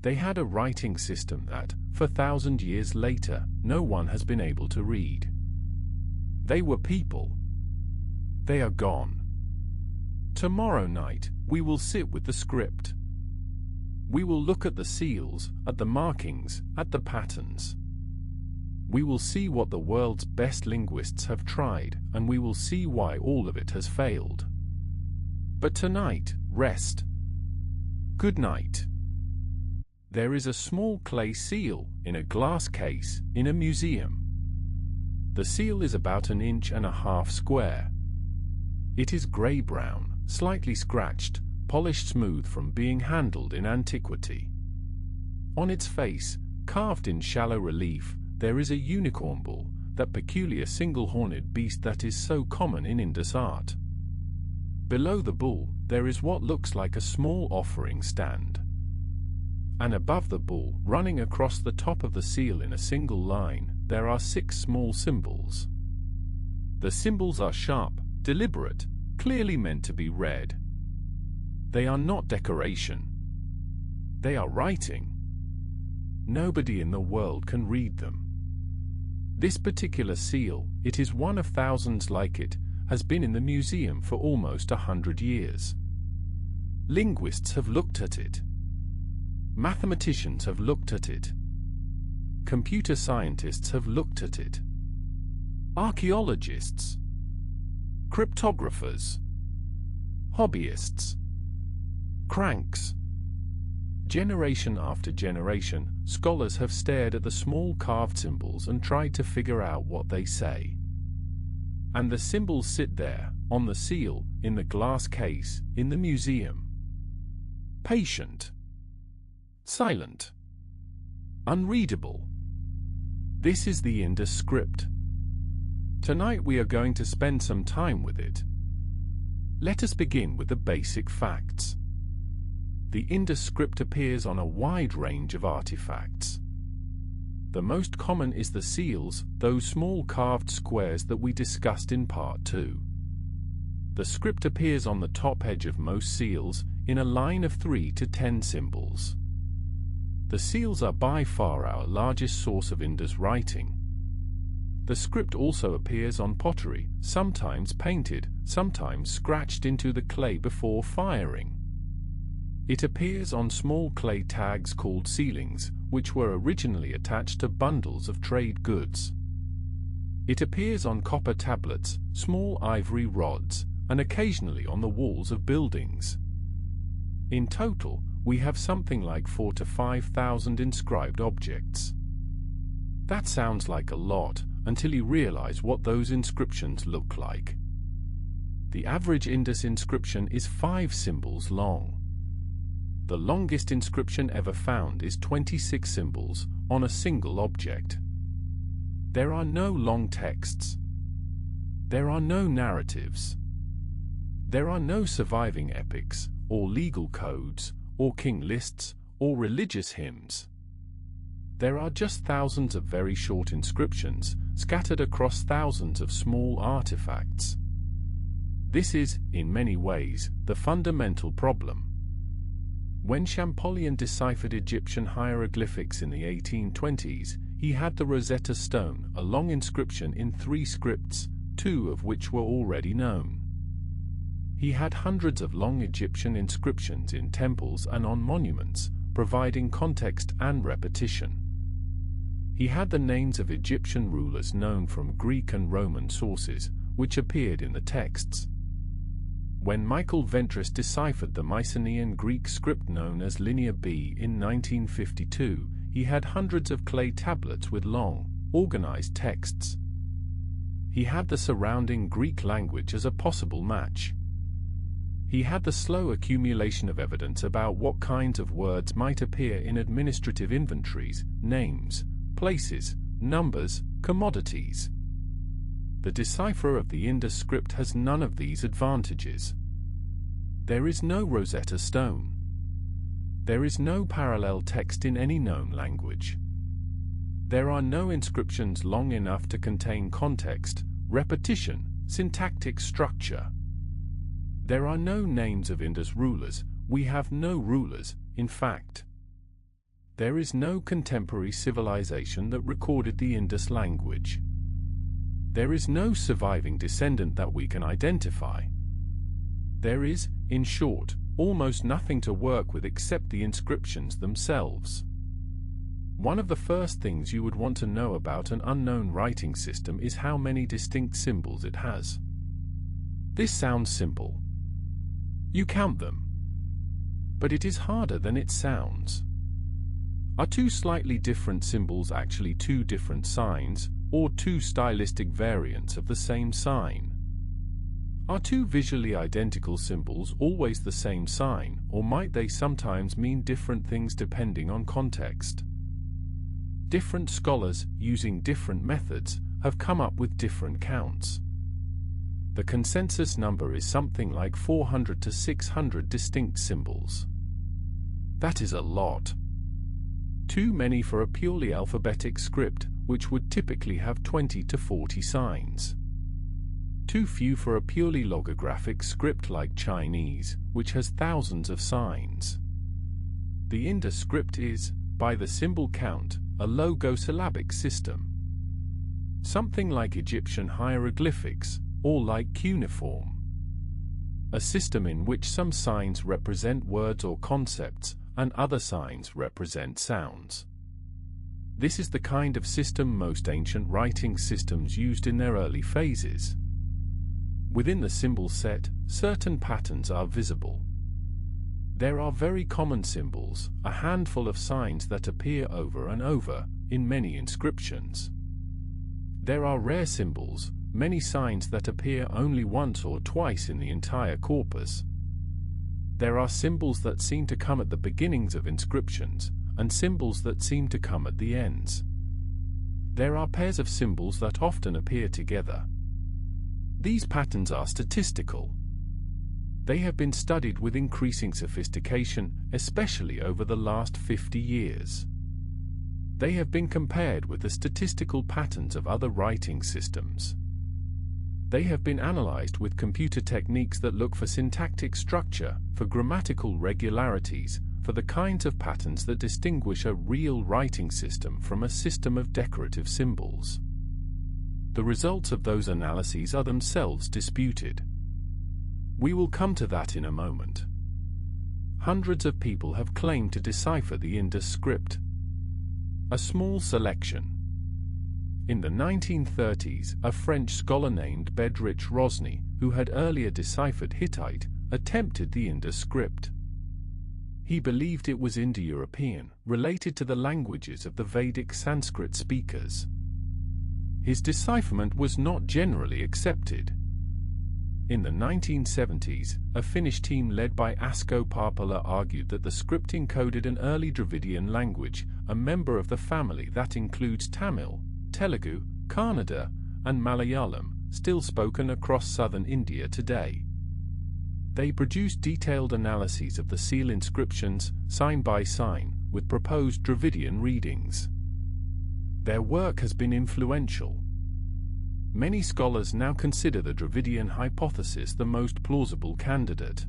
They had a writing system that, for 1,000 years later, no one has been able to read. They were people. They are gone. Tomorrow night, we will sit with the script. We will look at the seals, at the markings, at the patterns. We will see what the world's best linguists have tried, and we will see why all of it has failed. But tonight, rest. Good night. There is a small clay seal in a glass case in a museum. The seal is about 1.5 inches square. It is grey-brown, slightly scratched, polished smooth from being handled in antiquity. On its face, carved in shallow relief, there is a unicorn bull, that peculiar single-horned beast that is so common in Indus art. Below the bull, there is what looks like a small offering stand. And above the bull, running across the top of the seal in a single line, there are 6 small symbols. The symbols are sharp, deliberate, clearly meant to be read. They are not decoration. They are writing. Nobody in the world can read them. This particular seal, it is one of thousands like it, has been in the museum for almost 100 years. Linguists have looked at it. Mathematicians have looked at it. Computer scientists have looked at it. Archaeologists, cryptographers, hobbyists, cranks. Generation after generation, scholars have stared at the small carved symbols and tried to figure out what they say. And the symbols sit there, on the seal, in the glass case, in the museum. Patient. Silent. Unreadable. This is the Indus script. Tonight we are going to spend some time with it. Let us begin with the basic facts. The Indus script appears on a wide range of artifacts. The most common is the seals, those small carved squares that we discussed in part 2. The script appears on the top edge of most seals, in a line of 3 to 10 symbols. The seals are by far our largest source of Indus writing. The script also appears on pottery, sometimes painted, sometimes scratched into the clay before firing. It appears on small clay tags called sealings, which were originally attached to bundles of trade goods. It appears on copper tablets, small ivory rods, and occasionally on the walls of buildings. In total, we have something like 4,000 to 5,000 inscribed objects. That sounds like a lot, until you realize what those inscriptions look like. The average Indus inscription is 5 symbols long. The longest inscription ever found is 26 symbols, on a single object. There are no long texts. There are no narratives. There are no surviving epics, or legal codes, or king lists, or religious hymns. There are just thousands of very short inscriptions, scattered across thousands of small artifacts. This is, in many ways, the fundamental problem. When Champollion deciphered Egyptian hieroglyphics in the 1820s, he had the Rosetta Stone, a long inscription in 3 scripts, 2 of which were already known. He had hundreds of long Egyptian inscriptions in temples and on monuments, providing context and repetition. He had the names of Egyptian rulers known from Greek and Roman sources, which appeared in the texts. When Michael Ventris deciphered the Mycenaean Greek script known as Linear B in 1952, he had hundreds of clay tablets with long, organized texts. He had the surrounding Greek language as a possible match. He had the slow accumulation of evidence about what kinds of words might appear in administrative inventories, names, places, numbers, commodities. The decipherer of the Indus script has none of these advantages. There is no Rosetta Stone. There is no parallel text in any known language. There are no inscriptions long enough to contain context, repetition, syntactic structure. There are no names of Indus rulers. We have no rulers, in fact. There is no contemporary civilization that recorded the Indus language. There is no surviving descendant that we can identify. There is, in short, almost nothing to work with except the inscriptions themselves. One of the first things you would want to know about an unknown writing system is how many distinct symbols it has. This sounds simple. You count them. But it is harder than it sounds. Are two slightly different symbols actually two different signs, or two stylistic variants of the same sign? Are two visually identical symbols always the same sign, or might they sometimes mean different things depending on context? Different scholars, using different methods, have come up with different counts. The consensus number is something like 400 to 600 distinct symbols. That is a lot. Too many for a purely alphabetic script, which would typically have 20 to 40 signs. Too few for a purely logographic script like Chinese, which has thousands of signs. The Indus script is, by the symbol count, a logosyllabic system. Something like Egyptian hieroglyphics, or like cuneiform. A system in which some signs represent words or concepts, and other signs represent sounds. This is the kind of system most ancient writing systems used in their early phases. Within the symbol set, certain patterns are visible. There are very common symbols, a handful of signs that appear over and over, in many inscriptions. There are rare symbols, many signs that appear only once or twice in the entire corpus. There are symbols that seem to come at the beginnings of inscriptions, and symbols that seem to come at the ends. There are pairs of symbols that often appear together. These patterns are statistical. They have been studied with increasing sophistication, especially over the last 50 years. They have been compared with the statistical patterns of other writing systems. They have been analyzed with computer techniques that look for syntactic structure, for grammatical regularities, for the kinds of patterns that distinguish a real writing system from a system of decorative symbols. The results of those analyses are themselves disputed. We will come to that in a moment. Hundreds of people have claimed to decipher the Indus script. A small selection. In the 1930s, a French scholar named Bedřich Rosny, who had earlier deciphered Hittite, attempted the Indus script. He believed it was Indo-European, related to the languages of the Vedic Sanskrit speakers. His decipherment was not generally accepted. In the 1970s, a Finnish team led by Asko Parpala argued that the script encoded an early Dravidian language, a member of the family that includes Tamil, Telugu, Kannada, and Malayalam, still spoken across southern India today. They produced detailed analyses of the seal inscriptions, sign by sign, with proposed Dravidian readings. Their work has been influential. Many scholars now consider the Dravidian hypothesis the most plausible candidate.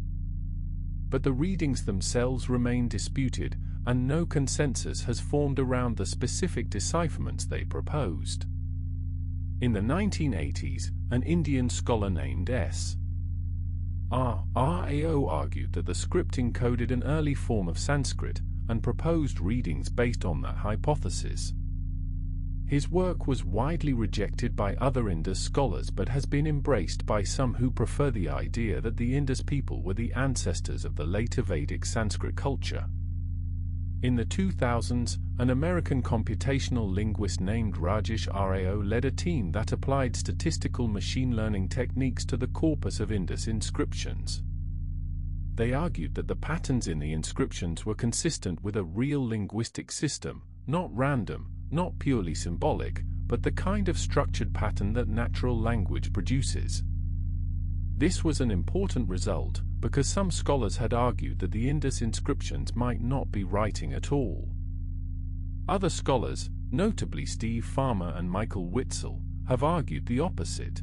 But the readings themselves remain disputed, and no consensus has formed around the specific decipherments they proposed. In the 1980s, an Indian scholar named S. R. Rao argued that the script encoded an early form of Sanskrit, and proposed readings based on that hypothesis. His work was widely rejected by other Indus scholars but has been embraced by some who prefer the idea that the Indus people were the ancestors of the later Vedic Sanskrit culture. In the 2000s, an American computational linguist named Rajesh Rao led a team that applied statistical machine learning techniques to the corpus of Indus inscriptions. They argued that the patterns in the inscriptions were consistent with a real linguistic system, not random, not purely symbolic, but the kind of structured pattern that natural language produces. This was an important result, because some scholars had argued that the Indus inscriptions might not be writing at all. Other scholars, notably Steve Farmer and Michael Witzel, have argued the opposite.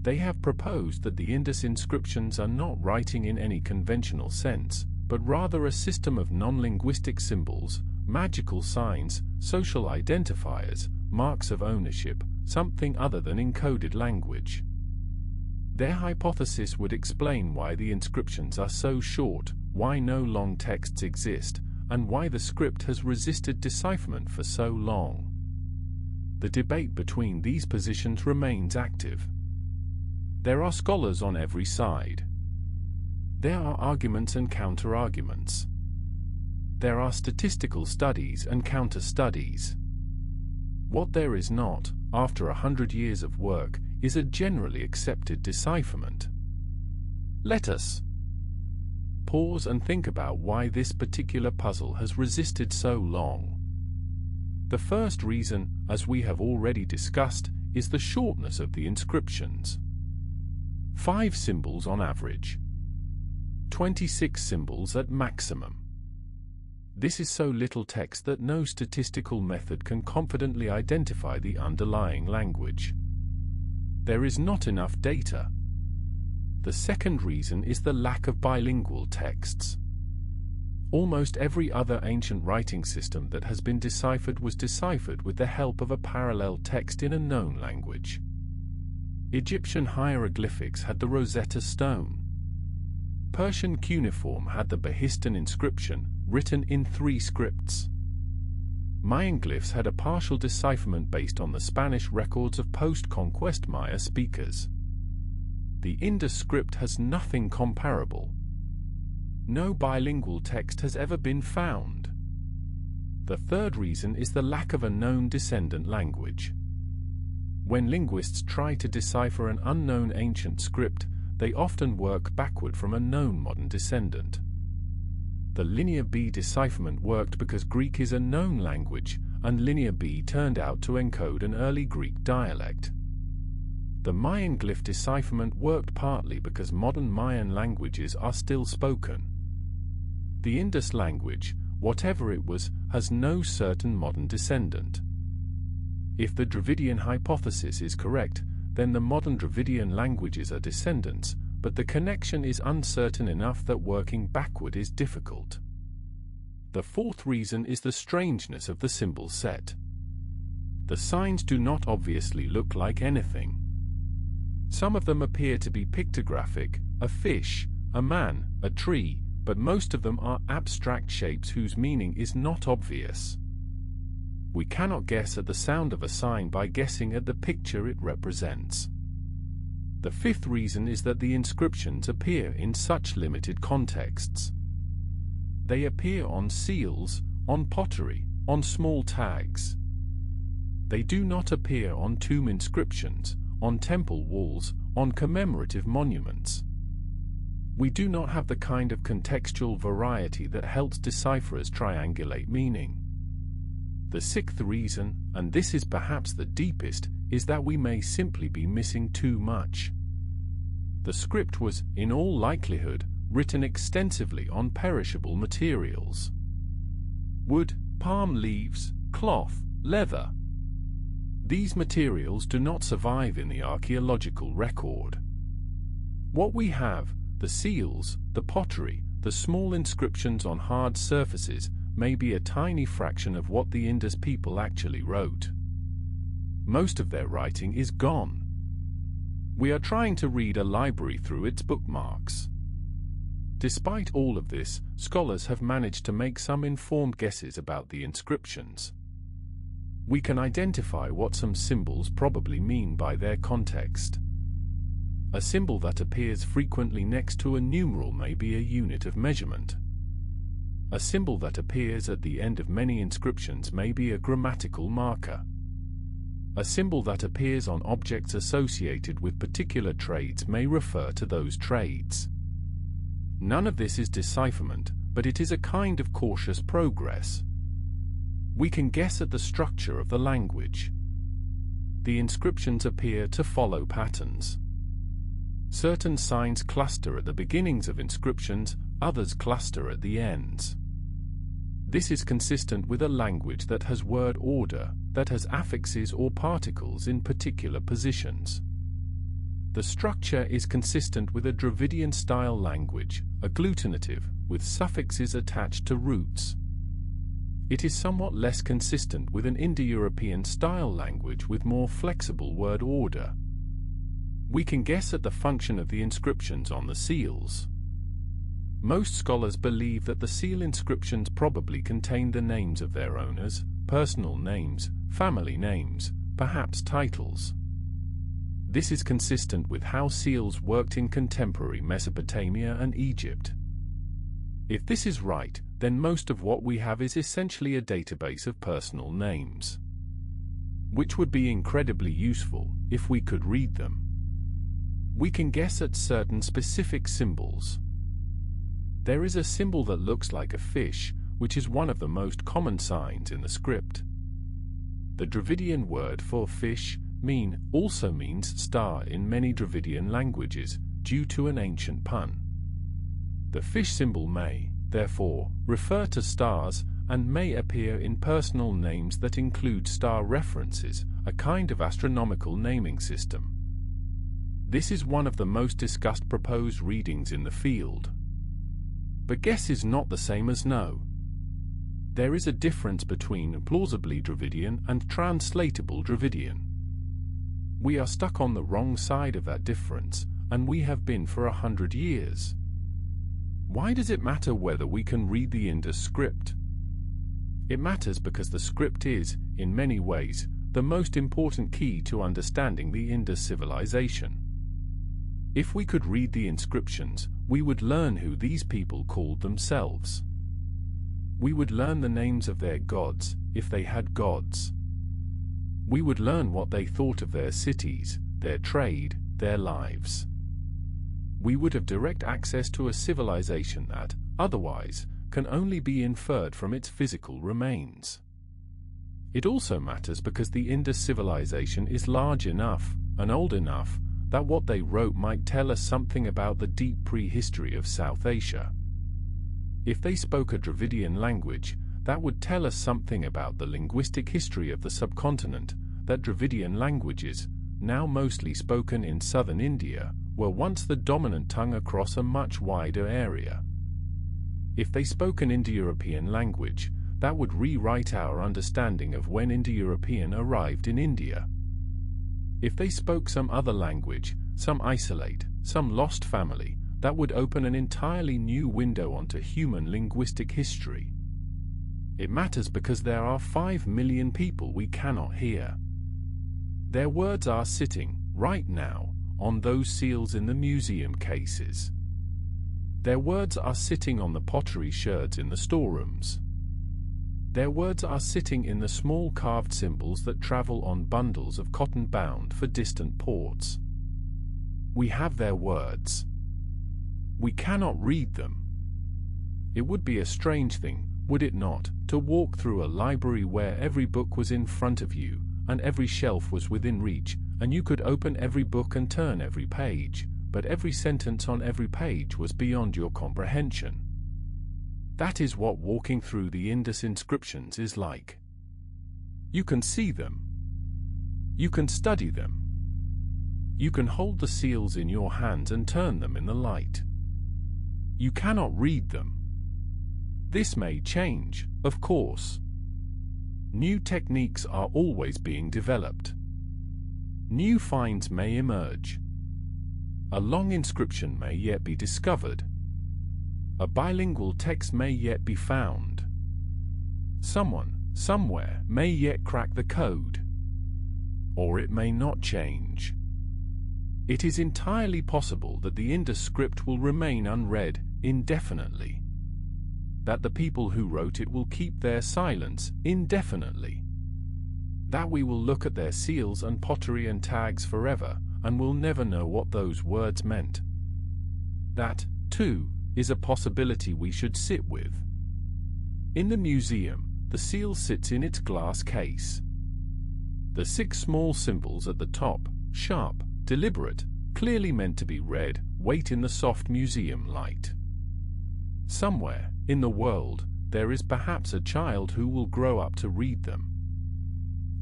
They have proposed that the Indus inscriptions are not writing in any conventional sense, but rather a system of non-linguistic symbols, magical signs, social identifiers, marks of ownership, something other than encoded language. Their hypothesis would explain why the inscriptions are so short, why no long texts exist, and why the script has resisted decipherment for so long. The debate between these positions remains active. There are scholars on every side. There are arguments and counter-arguments. There are statistical studies and counter-studies. What there is not, after 100 years of work, is a generally accepted decipherment. Let us pause and think about why this particular puzzle has resisted so long. The first reason, as we have already discussed, is the shortness of the inscriptions. 5 symbols on average. 26 symbols at maximum. This is so little text that no statistical method can confidently identify the underlying language. There is not enough data. The second reason is the lack of bilingual texts. Almost every other ancient writing system that has been deciphered was deciphered with the help of a parallel text in a known language. Egyptian hieroglyphics had the Rosetta Stone. Persian cuneiform had the Behistun inscription, written in 3 scripts. Mayan glyphs had a partial decipherment based on the Spanish records of post-conquest Maya speakers. The Indus script has nothing comparable. No bilingual text has ever been found. The third reason is the lack of a known descendant language. When linguists try to decipher an unknown ancient script, they often work backward from a known modern descendant. The Linear B decipherment worked because Greek is a known language, and Linear B turned out to encode an early Greek dialect. The Mayan glyph decipherment worked partly because modern Mayan languages are still spoken. The Indus language, whatever it was, has no certain modern descendant. If the Dravidian hypothesis is correct, then the modern Dravidian languages are descendants, but the connection is uncertain enough that working backward is difficult. The fourth reason is the strangeness of the symbol set. The signs do not obviously look like anything. Some of them appear to be pictographic, a fish, a man, a tree, but most of them are abstract shapes whose meaning is not obvious. We cannot guess at the sound of a sign by guessing at the picture it represents. The fifth reason is that the inscriptions appear in such limited contexts. They appear on seals, on pottery, on small tags. They do not appear on tomb inscriptions, on temple walls, on commemorative monuments. We do not have the kind of contextual variety that helps decipherers triangulate meaning. The sixth reason, and this is perhaps the deepest, is that we may simply be missing too much. The script was, in all likelihood, written extensively on perishable materials. Wood, palm leaves, cloth, leather. These materials do not survive in the archaeological record. What we have, the seals, the pottery, the small inscriptions on hard surfaces, may be a tiny fraction of what the Indus people actually wrote. Most of their writing is gone. We are trying to read a library through its bookmarks. Despite all of this, scholars have managed to make some informed guesses about the inscriptions. We can identify what some symbols probably mean by their context. A symbol that appears frequently next to a numeral may be a unit of measurement. A symbol that appears at the end of many inscriptions may be a grammatical marker. A symbol that appears on objects associated with particular trades may refer to those trades. None of this is decipherment, but it is a kind of cautious progress. We can guess at the structure of the language. The inscriptions appear to follow patterns. Certain signs cluster at the beginnings of inscriptions, others cluster at the ends. This is consistent with a language that has word order, that has affixes or particles in particular positions. The structure is consistent with a Dravidian-style language, agglutinative, with suffixes attached to roots. It is somewhat less consistent with an Indo-European-style language with more flexible word order. We can guess at the function of the inscriptions on the seals. Most scholars believe that the seal inscriptions probably contain the names of their owners, personal names, family names, perhaps titles. This is consistent with how seals worked in contemporary Mesopotamia and Egypt. If this is right, then most of what we have is essentially a database of personal names, which would be incredibly useful if we could read them. We can guess at certain specific symbols. There is a symbol that looks like a fish, which is one of the most common signs in the script. The Dravidian word for fish also means star in many Dravidian languages, due to an ancient pun. The fish symbol may, therefore, refer to stars and may appear in personal names that include star references, a kind of astronomical naming system. This is one of the most discussed proposed readings in the field. But guess is not the same as no. There is a difference between plausibly Dravidian and translatable Dravidian. We are stuck on the wrong side of that difference, and we have been for 100 years. Why does it matter whether we can read the Indus script? It matters because the script is, in many ways, the most important key to understanding the Indus civilization. If we could read the inscriptions, we would learn who these people called themselves. We would learn the names of their gods, if they had gods. We would learn what they thought of their cities, their trade, their lives. We would have direct access to a civilization that, otherwise, can only be inferred from its physical remains. It also matters because the Indus civilization is large enough and old enough that what they wrote might tell us something about the deep prehistory of South Asia. If they spoke a Dravidian language, that would tell us something about the linguistic history of the subcontinent, that Dravidian languages, now mostly spoken in southern India, were once the dominant tongue across a much wider area. If they spoke an Indo-European language, that would rewrite our understanding of when Indo-European arrived in India. If they spoke some other language, some isolate, some lost family, that would open an entirely new window onto human linguistic history. It matters because there are 5 million people we cannot hear. Their words are sitting, right now, on those seals in the museum cases. Their words are sitting on the pottery sherds in the storerooms. Their words are sitting in the small carved symbols that travel on bundles of cotton bound for distant ports. We have their words. We cannot read them. It would be a strange thing, would it not, to walk through a library where every book was in front of you, and every shelf was within reach, and you could open every book and turn every page, but every sentence on every page was beyond your comprehension. That is what walking through the Indus inscriptions is like. You can see them. You can study them. You can hold the seals in your hands and turn them in the light. You cannot read them. This may change, of course. New techniques are always being developed. New finds may emerge. A long inscription may yet be discovered. A bilingual text may yet be found. Someone, somewhere, may yet crack the code. Or it may not change. It is entirely possible that the Indus script will remain unread indefinitely. That the people who wrote it will keep their silence indefinitely. That we will look at their seals and pottery and tags forever, and will never know what those words meant. That, too, is a possibility we should sit with. In the museum, the seal sits in its glass case. The 6 small symbols at the top, sharp, deliberate, clearly meant to be read, wait in the soft museum light. Somewhere, in the world, there is perhaps a child who will grow up to read them.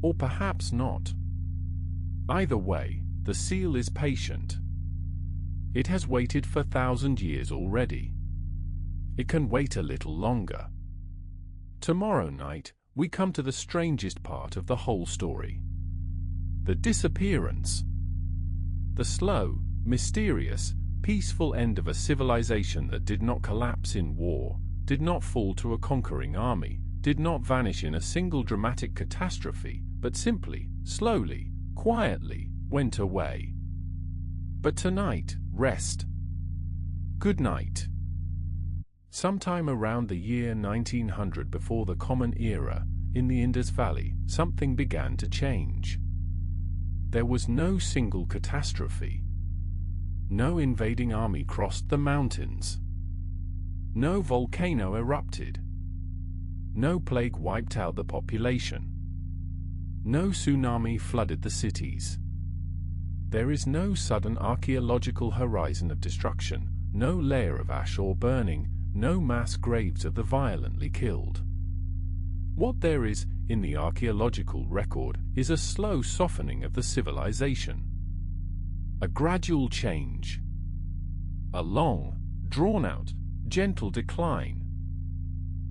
Or perhaps not. Either way, the seal is patient. It has waited for 1,000 years already. It can wait a little longer. Tomorrow night, we come to the strangest part of the whole story. The disappearance. The slow, mysterious, peaceful end of a civilization that did not collapse in war, did not fall to a conquering army, did not vanish in a single dramatic catastrophe, but simply, slowly, quietly, went away. But tonight, rest. Good night. Sometime around the year 1900 before the Common Era, in the Indus Valley, something began to change. There was no single catastrophe. No invading army crossed the mountains. No volcano erupted. No plague wiped out the population. No tsunami flooded the cities. There is no sudden archaeological horizon of destruction, no layer of ash or burning, no mass graves of the violently killed. What there is, in the archaeological record, is a slow softening of the civilization. A gradual change. A long, drawn-out, gentle decline.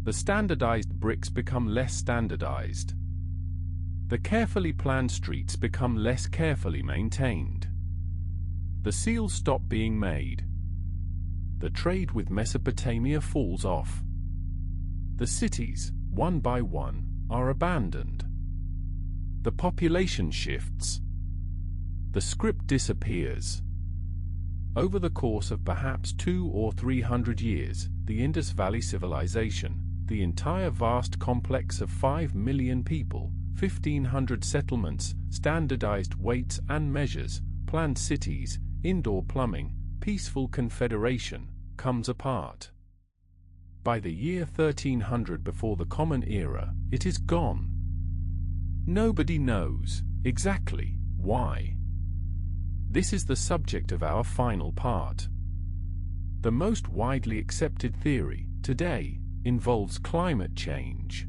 The standardized bricks become less standardized. The carefully planned streets become less carefully maintained. The seals stop being made. The trade with Mesopotamia falls off. The cities, one by one, are abandoned. The population shifts. The script disappears. Over the course of perhaps 200 or 300 years, the Indus Valley Civilization, the entire vast complex of 5 million people, 1,500 settlements, standardized weights and measures, planned cities, indoor plumbing, peaceful confederation, comes apart. By the year 1300 before the Common Era, it is gone. Nobody knows exactly why. This is the subject of our final part. The most widely accepted theory, today, involves climate change.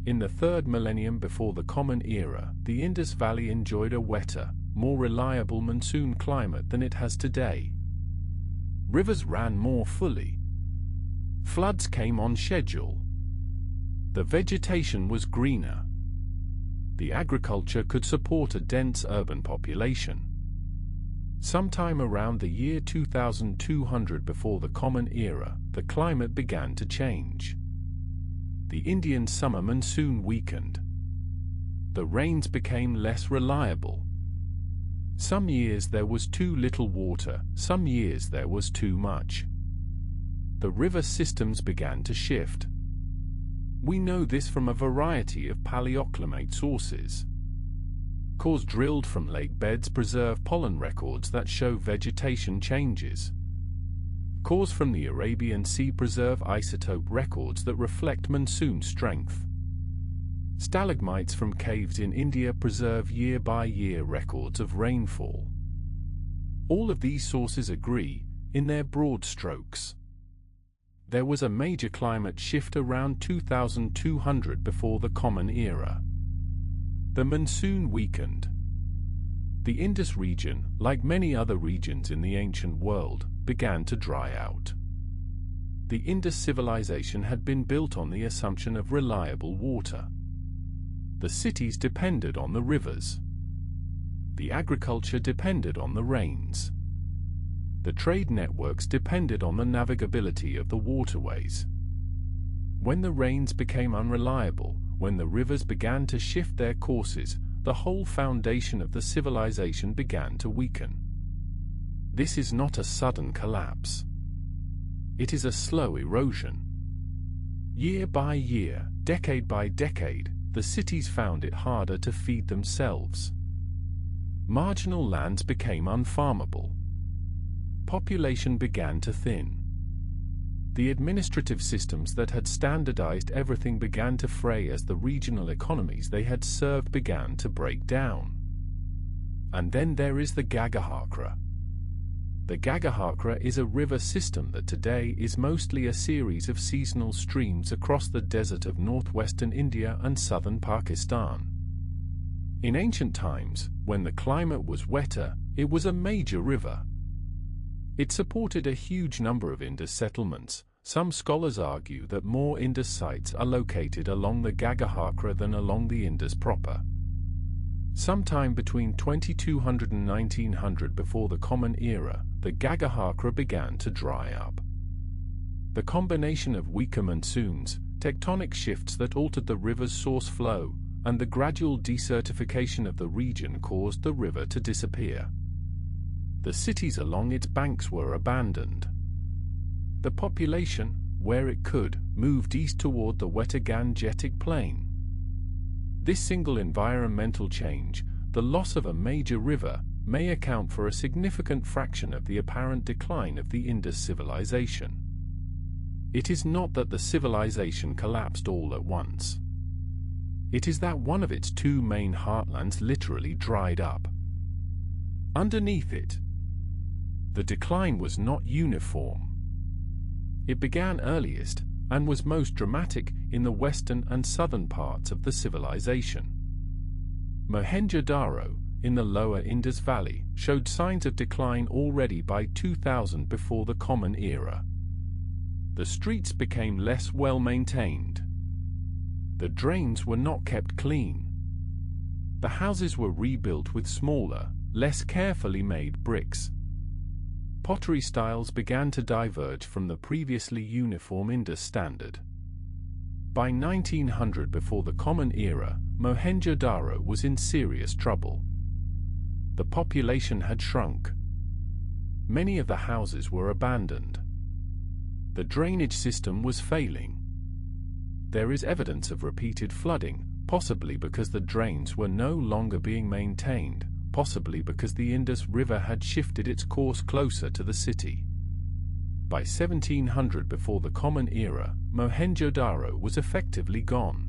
In the third millennium before the Common Era, the Indus Valley enjoyed a wetter, more reliable monsoon climate than it has today. Rivers ran more fully. Floods came on schedule. The vegetation was greener. The agriculture could support a dense urban population. Sometime around the year 2200 before the Common Era, the climate began to change. The Indian summer monsoon weakened. The rains became less reliable. Some years there was too little water, some years there was too much. The river systems began to shift. We know this from a variety of paleoclimate sources. Cores drilled from lake beds preserve pollen records that show vegetation changes. Cores from the Arabian Sea preserve isotope records that reflect monsoon strength. Stalagmites from caves in India preserve year-by-year records of rainfall. All of these sources agree, in their broad strokes. There was a major climate shift around 2200 before the Common Era. The monsoon weakened. The Indus region, like many other regions in the ancient world, began to dry out. The Indus civilization had been built on the assumption of reliable water. The cities depended on the rivers. The agriculture depended on the rains. The trade networks depended on the navigability of the waterways. When the rains became unreliable, when the rivers began to shift their courses, the whole foundation of the civilization began to weaken. This is not a sudden collapse. It is a slow erosion. Year by year, decade by decade, the cities found it harder to feed themselves. Marginal lands became unfarmable. Population began to thin. The administrative systems that had standardized everything began to fray as the regional economies they had served began to break down. And then there is the Gagahakra. The Gagahakra is a river system that today is mostly a series of seasonal streams across the desert of northwestern India and southern Pakistan. In ancient times, when the climate was wetter, it was a major river. It supported a huge number of Indus settlements. Some scholars argue that more Indus sites are located along the Gagahakra than along the Indus proper. Sometime between 2200 and 1900 before the Common Era, the Gagahakra began to dry up. The combination of weaker monsoons, tectonic shifts that altered the river's source flow, and the gradual desertification of the region caused the river to disappear. The cities along its banks were abandoned. The population, where it could, moved east toward the wetter Gangetic Plain. This single environmental change, the loss of a major river, may account for a significant fraction of the apparent decline of the Indus civilization. It is not that the civilization collapsed all at once. It is that one of its two main heartlands literally dried up. Underneath it, the decline was not uniform. It began earliest, and was most dramatic, in the western and southern parts of the civilization. Mohenjo-daro, in the lower Indus Valley, showed signs of decline already by 2000 before the Common Era. The streets became less well maintained. The drains were not kept clean. The houses were rebuilt with smaller, less carefully made bricks. Pottery styles began to diverge from the previously uniform Indus standard. By 1900 before the Common Era, Mohenjo-daro was in serious trouble. The population had shrunk. Many of the houses were abandoned. The drainage system was failing. There is evidence of repeated flooding, possibly because the drains were no longer being maintained, possibly because the Indus River had shifted its course closer to the city. By 1700 before the Common Era, Mohenjo-daro was effectively gone.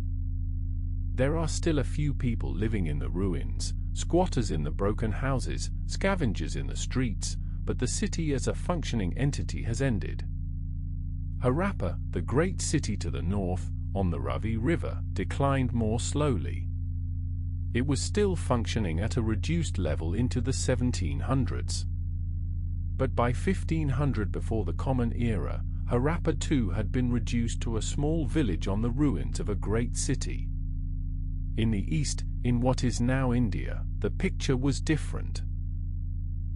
There are still a few people living in the ruins, squatters in the broken houses, scavengers in the streets, but the city as a functioning entity has ended. Harappa, the great city to the north, on the Ravi River, declined more slowly. It was still functioning at a reduced level into the 1700s. But by 1500 before the Common Era, Harappa too had been reduced to a small village on the ruins of a great city. In the east, in what is now India, the picture was different.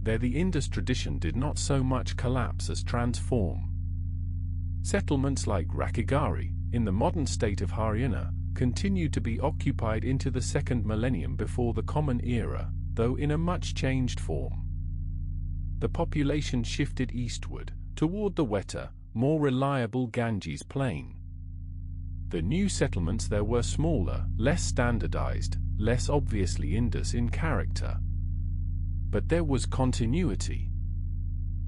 There the Indus tradition did not so much collapse as transform. Settlements like Rakhigarhi, in the modern state of Haryana, continued to be occupied into the second millennium before the Common Era, though in a much changed form. The population shifted eastward, toward the wetter, more reliable Ganges plain. The new settlements there were smaller, less standardized, less obviously Indus in character. But there was continuity.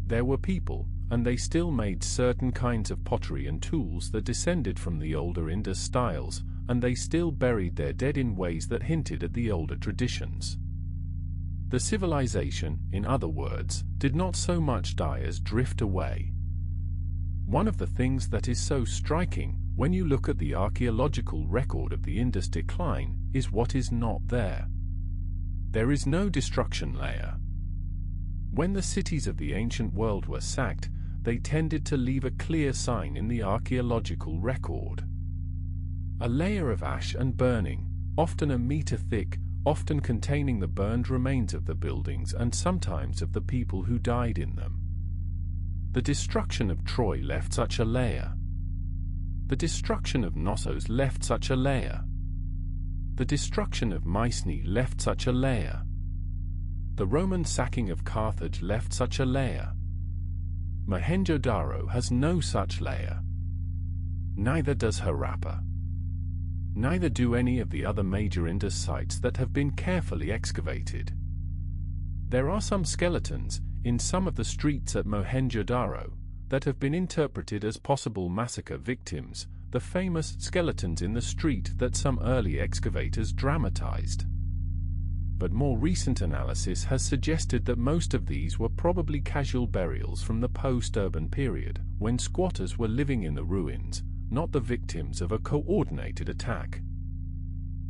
There were people, and they still made certain kinds of pottery and tools that descended from the older Indus styles, and they still buried their dead in ways that hinted at the older traditions. The civilization, in other words, did not so much die as drift away. One of the things that is so striking, when you look at the archaeological record of the Indus decline, is what is not there. There is no destruction layer. When the cities of the ancient world were sacked, they tended to leave a clear sign in the archaeological record. A layer of ash and burning, often a meter thick, often containing the burned remains of the buildings and sometimes of the people who died in them. The destruction of Troy left such a layer. The destruction of Knossos left such a layer. The destruction of Mycenae left such a layer. The Roman sacking of Carthage left such a layer. Mohenjo-daro has no such layer. Neither does Harappa. Neither do any of the other major Indus sites that have been carefully excavated. There are some skeletons, in some of the streets at Mohenjo-daro, that have been interpreted as possible massacre victims, the famous skeletons in the street that some early excavators dramatized. But more recent analysis has suggested that most of these were probably casual burials from the post-urban period, when squatters were living in the ruins, not the victims of a coordinated attack.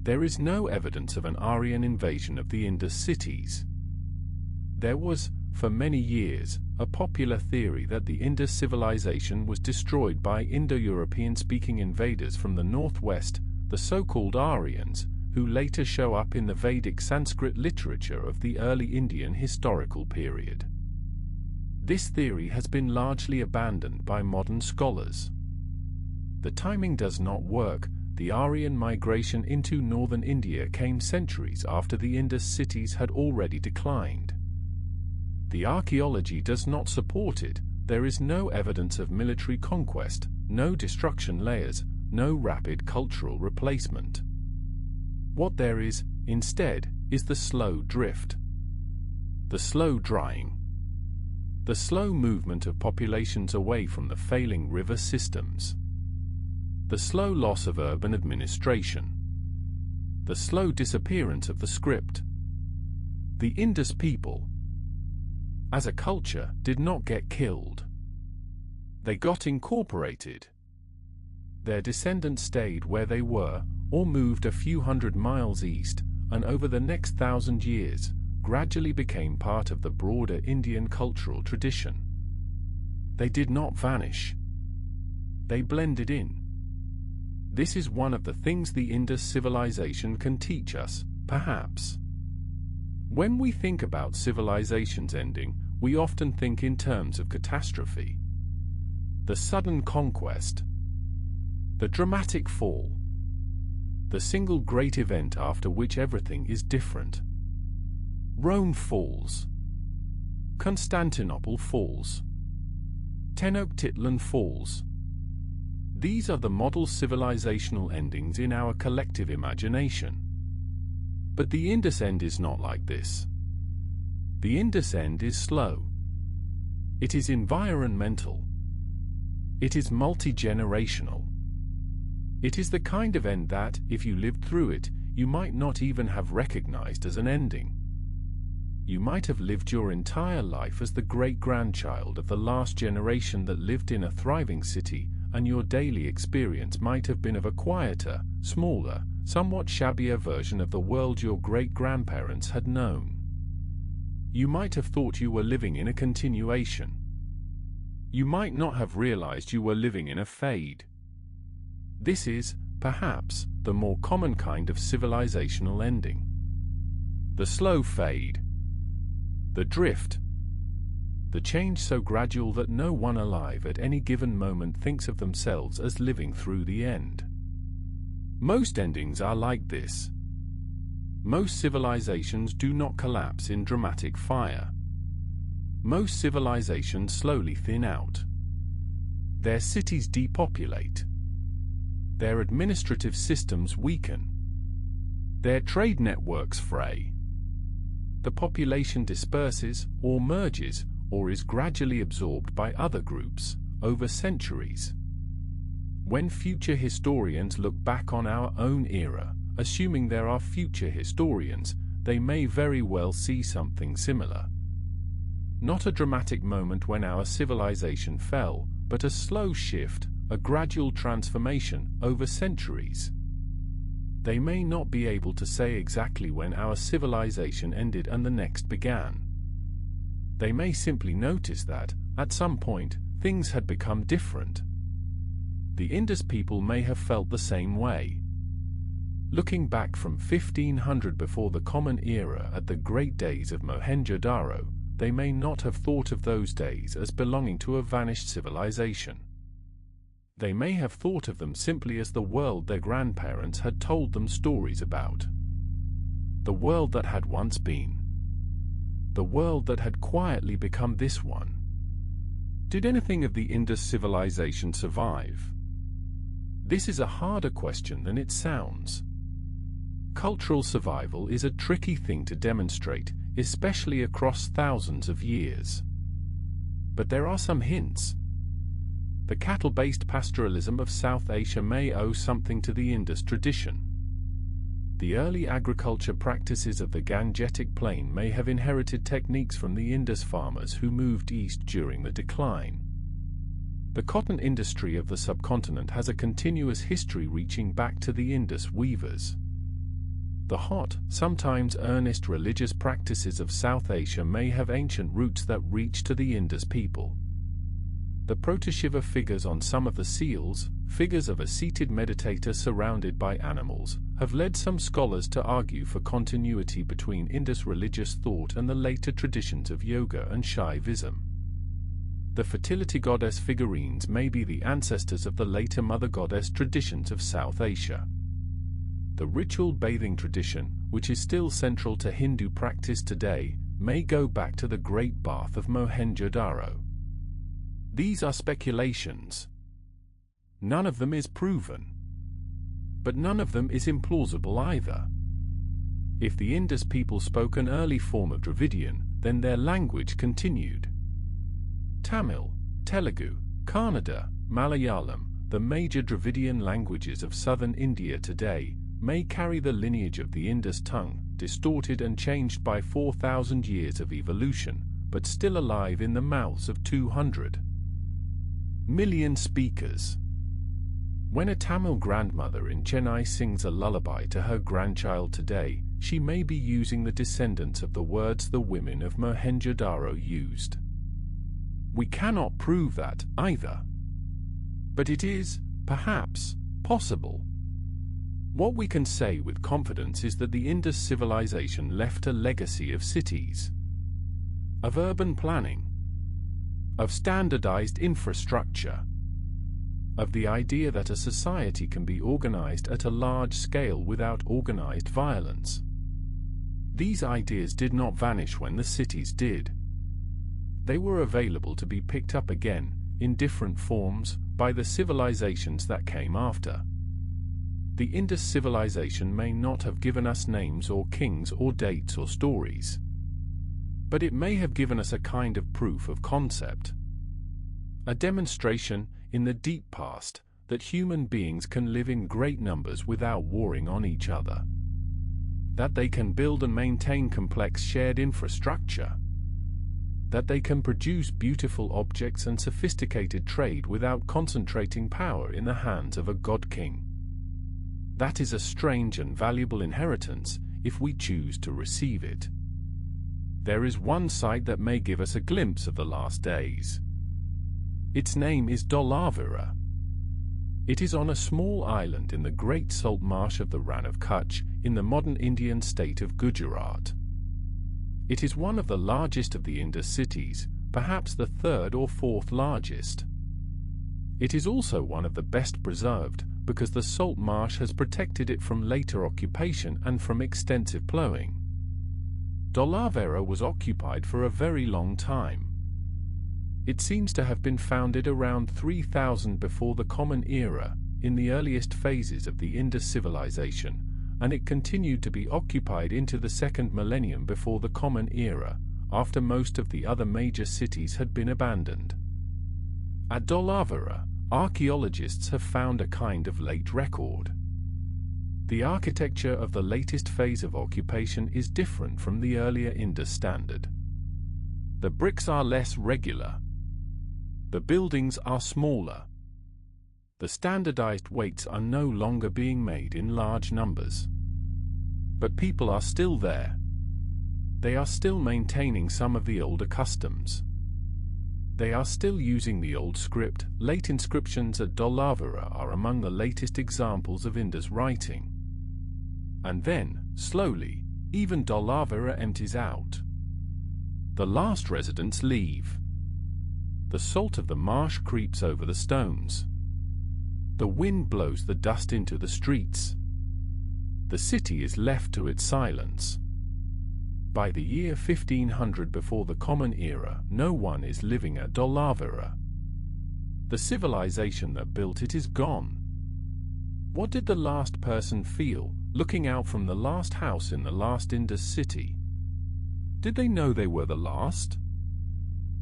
There is no evidence of an Aryan invasion of the Indus cities. There was, for many years, a popular theory that the Indus civilization was destroyed by Indo-European-speaking invaders from the northwest, the so-called Aryans, who later show up in the Vedic Sanskrit literature of the early Indian historical period. This theory has been largely abandoned by modern scholars. The timing does not work. The Aryan migration into northern India came centuries after the Indus cities had already declined. The archaeology does not support it. There is no evidence of military conquest, no destruction layers, no rapid cultural replacement. What there is, instead, is the slow drift, the slow drying, the slow movement of populations away from the failing river systems, the slow loss of urban administration, the slow disappearance of the script. The Indus people, as a culture, did not get killed. They got incorporated. Their descendants stayed where they were, or moved a few hundred miles east, and over the next 1,000 years, gradually became part of the broader Indian cultural tradition. They did not vanish. They blended in. This is one of the things the Indus civilization can teach us, perhaps. When we think about civilizations ending, we often think in terms of catastrophe. The sudden conquest, the dramatic fall, the single great event after which everything is different. Rome falls. Constantinople falls. Tenochtitlan falls. These are the model civilizational endings in our collective imagination. But the Indus end is not like this. The Indus end is slow. It is environmental. It is multi-generational. It is the kind of end that, if you lived through it, you might not even have recognized as an ending. You might have lived your entire life as the great-grandchild of the last generation that lived in a thriving city, and your daily experience might have been of a quieter, smaller, somewhat shabbier version of the world your great-grandparents had known. You might have thought you were living in a continuation. You might not have realized you were living in a fade. This is, perhaps, the more common kind of civilizational ending. The slow fade. The drift. The change so gradual that no one alive at any given moment thinks of themselves as living through the end. Most endings are like this. Most civilizations do not collapse in dramatic fire. Most civilizations slowly thin out. Their cities depopulate. Their administrative systems weaken. Their trade networks fray. The population disperses, or merges, or is gradually absorbed by other groups, over centuries. When future historians look back on our own era, assuming there are future historians, they may very well see something similar. Not a dramatic moment when our civilization fell, but a slow shift, a gradual transformation over centuries. They may not be able to say exactly when our civilization ended and the next began. They may simply notice that, at some point, things had become different. The Indus people may have felt the same way. Looking back from 1500 before the Common Era at the great days of Mohenjo-daro, they may not have thought of those days as belonging to a vanished civilization. They may have thought of them simply as the world their grandparents had told them stories about. The world that had once been. The world that had quietly become this one. Did anything of the Indus civilization survive? This is a harder question than it sounds. Cultural survival is a tricky thing to demonstrate, especially across thousands of years. But there are some hints. The cattle-based pastoralism of South Asia may owe something to the Indus tradition. The early agriculture practices of the Gangetic Plain may have inherited techniques from the Indus farmers who moved east during the decline. The cotton industry of the subcontinent has a continuous history reaching back to the Indus weavers. The hot, sometimes earnest religious practices of South Asia may have ancient roots that reach to the Indus people. The proto-Shiva figures on some of the seals, figures of a seated meditator surrounded by animals, have led some scholars to argue for continuity between Indus religious thought and the later traditions of yoga and Shaivism. The fertility goddess figurines may be the ancestors of the later mother goddess traditions of South Asia. The ritual bathing tradition, which is still central to Hindu practice today, may go back to the Great Bath of Mohenjo-daro. These are speculations. None of them is proven. But none of them is implausible either. If the Indus people spoke an early form of Dravidian, then their language continued. Tamil, Telugu, Kannada, Malayalam, the major Dravidian languages of southern India today, may carry the lineage of the Indus tongue, distorted and changed by 4,000 years of evolution, but still alive in the mouths of 200 million speakers. When a Tamil grandmother in Chennai sings a lullaby to her grandchild today, she may be using the descendants of the words the women of Mohenjo-daro used. We cannot prove that, either. But it is, perhaps, possible. What we can say with confidence is that the Indus civilization left a legacy of cities, of urban planning, of standardized infrastructure, of the idea that a society can be organized at a large scale without organized violence. These ideas did not vanish when the cities did. They were available to be picked up again, in different forms, by the civilizations that came after. The Indus civilization may not have given us names or kings or dates or stories. But it may have given us a kind of proof of concept. A demonstration, in the deep past, that human beings can live in great numbers without warring on each other. That they can build and maintain complex shared infrastructure. That they can produce beautiful objects and sophisticated trade without concentrating power in the hands of a god-king. That is a strange and valuable inheritance, if we choose to receive it. There is one site that may give us a glimpse of the last days. Its name is Dholavira. It is on a small island in the great salt marsh of the Rann of Kutch, in the modern Indian state of Gujarat. It is one of the largest of the Indus cities, perhaps the third or fourth largest. It is also one of the best preserved, because the salt marsh has protected it from later occupation and from extensive plowing. Dholavira was occupied for a very long time. It seems to have been founded around 3000 before the Common Era, in the earliest phases of the Indus civilization, and it continued to be occupied into the second millennium before the Common Era, after most of the other major cities had been abandoned. At Dholavira, archaeologists have found a kind of late record. The architecture of the latest phase of occupation is different from the earlier Indus standard. The bricks are less regular. The buildings are smaller. The standardized weights are no longer being made in large numbers. But people are still there. They are still maintaining some of the older customs. They are still using the old script. Late inscriptions at Dholavira are among the latest examples of Indus writing. And then, slowly, even Dholavira empties out. The last residents leave. The salt of the marsh creeps over the stones. The wind blows the dust into the streets. The city is left to its silence. By the year 1500 before the Common Era, no one is living at Dholavira. The civilization that built it is gone. What did the last person feel, looking out from the last house in the last Indus city? Did they know they were the last?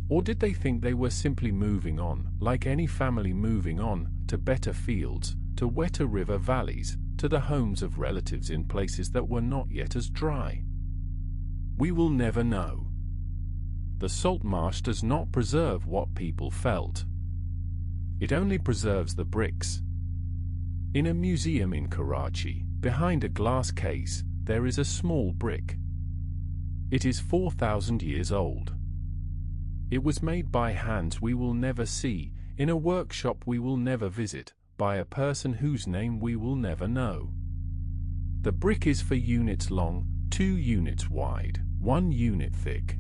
Or did they think they were simply moving on, like any family moving on, to better fields, to wetter river valleys, to the homes of relatives in places that were not yet as dry? We will never know. The salt marsh does not preserve what people felt. It only preserves the bricks. In a museum in Karachi, behind a glass case, there is a small brick. It is 4,000 years old. It was made by hands we will never see, in a workshop we will never visit, by a person whose name we will never know. The brick is 4 units long, 2 units wide, 1 unit thick.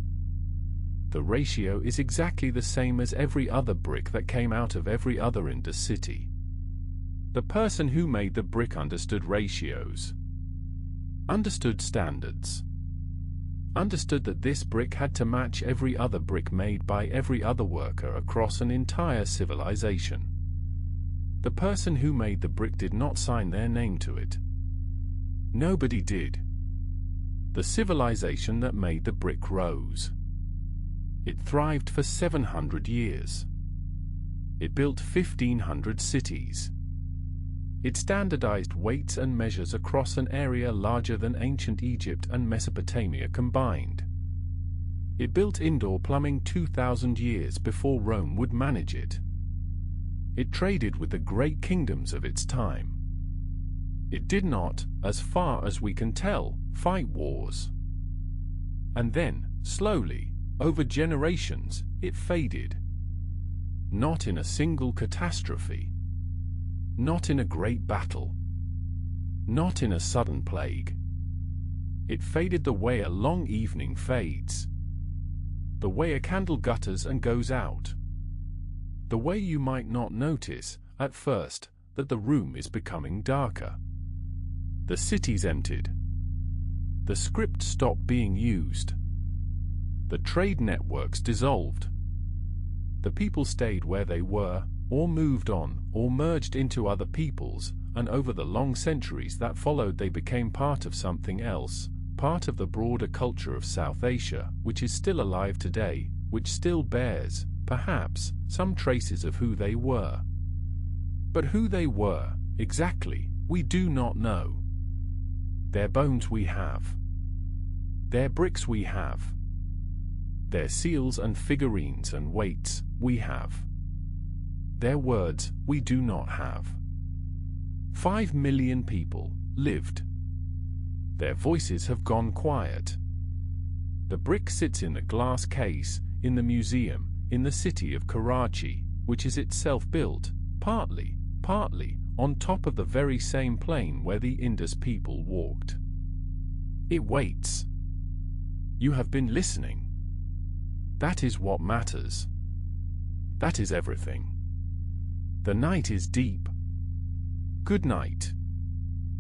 The ratio is exactly the same as every other brick that came out of every other Indus city. The person who made the brick understood ratios, understood standards, understood that this brick had to match every other brick made by every other worker across an entire civilization. The person who made the brick did not sign their name to it. Nobody did. The civilization that made the brick rose. It thrived for 700 years. It built 1,500 cities. It standardized weights and measures across an area larger than ancient Egypt and Mesopotamia combined. It built indoor plumbing 2,000 years before Rome would manage it. It traded with the great kingdoms of its time. It did not, as far as we can tell, fight wars. And then, slowly, over generations, it faded. Not in a single catastrophe. Not in a great battle. Not in a sudden plague. It faded the way a long evening fades. The way a candle gutters and goes out. The way you might not notice, at first, that the room is becoming darker. The cities emptied. The script stopped being used. The trade networks dissolved. The people stayed where they were, or moved on, or merged into other peoples, and over the long centuries that followed they became part of something else, part of the broader culture of South Asia, which is still alive today, which still bears, perhaps, some traces of who they were. But who they were, exactly, we do not know. Their bones we have. Their bricks we have. Their seals and figurines and weights we have. Their words we do not have. 5 million people lived. Their voices have gone quiet. The brick sits in the glass case, in the museum, in the city of Karachi, which is itself built, partly, on top of the very same plain where the Indus people walked. It waits. You have been listening. That is what matters. That is everything. The night is deep. Good night.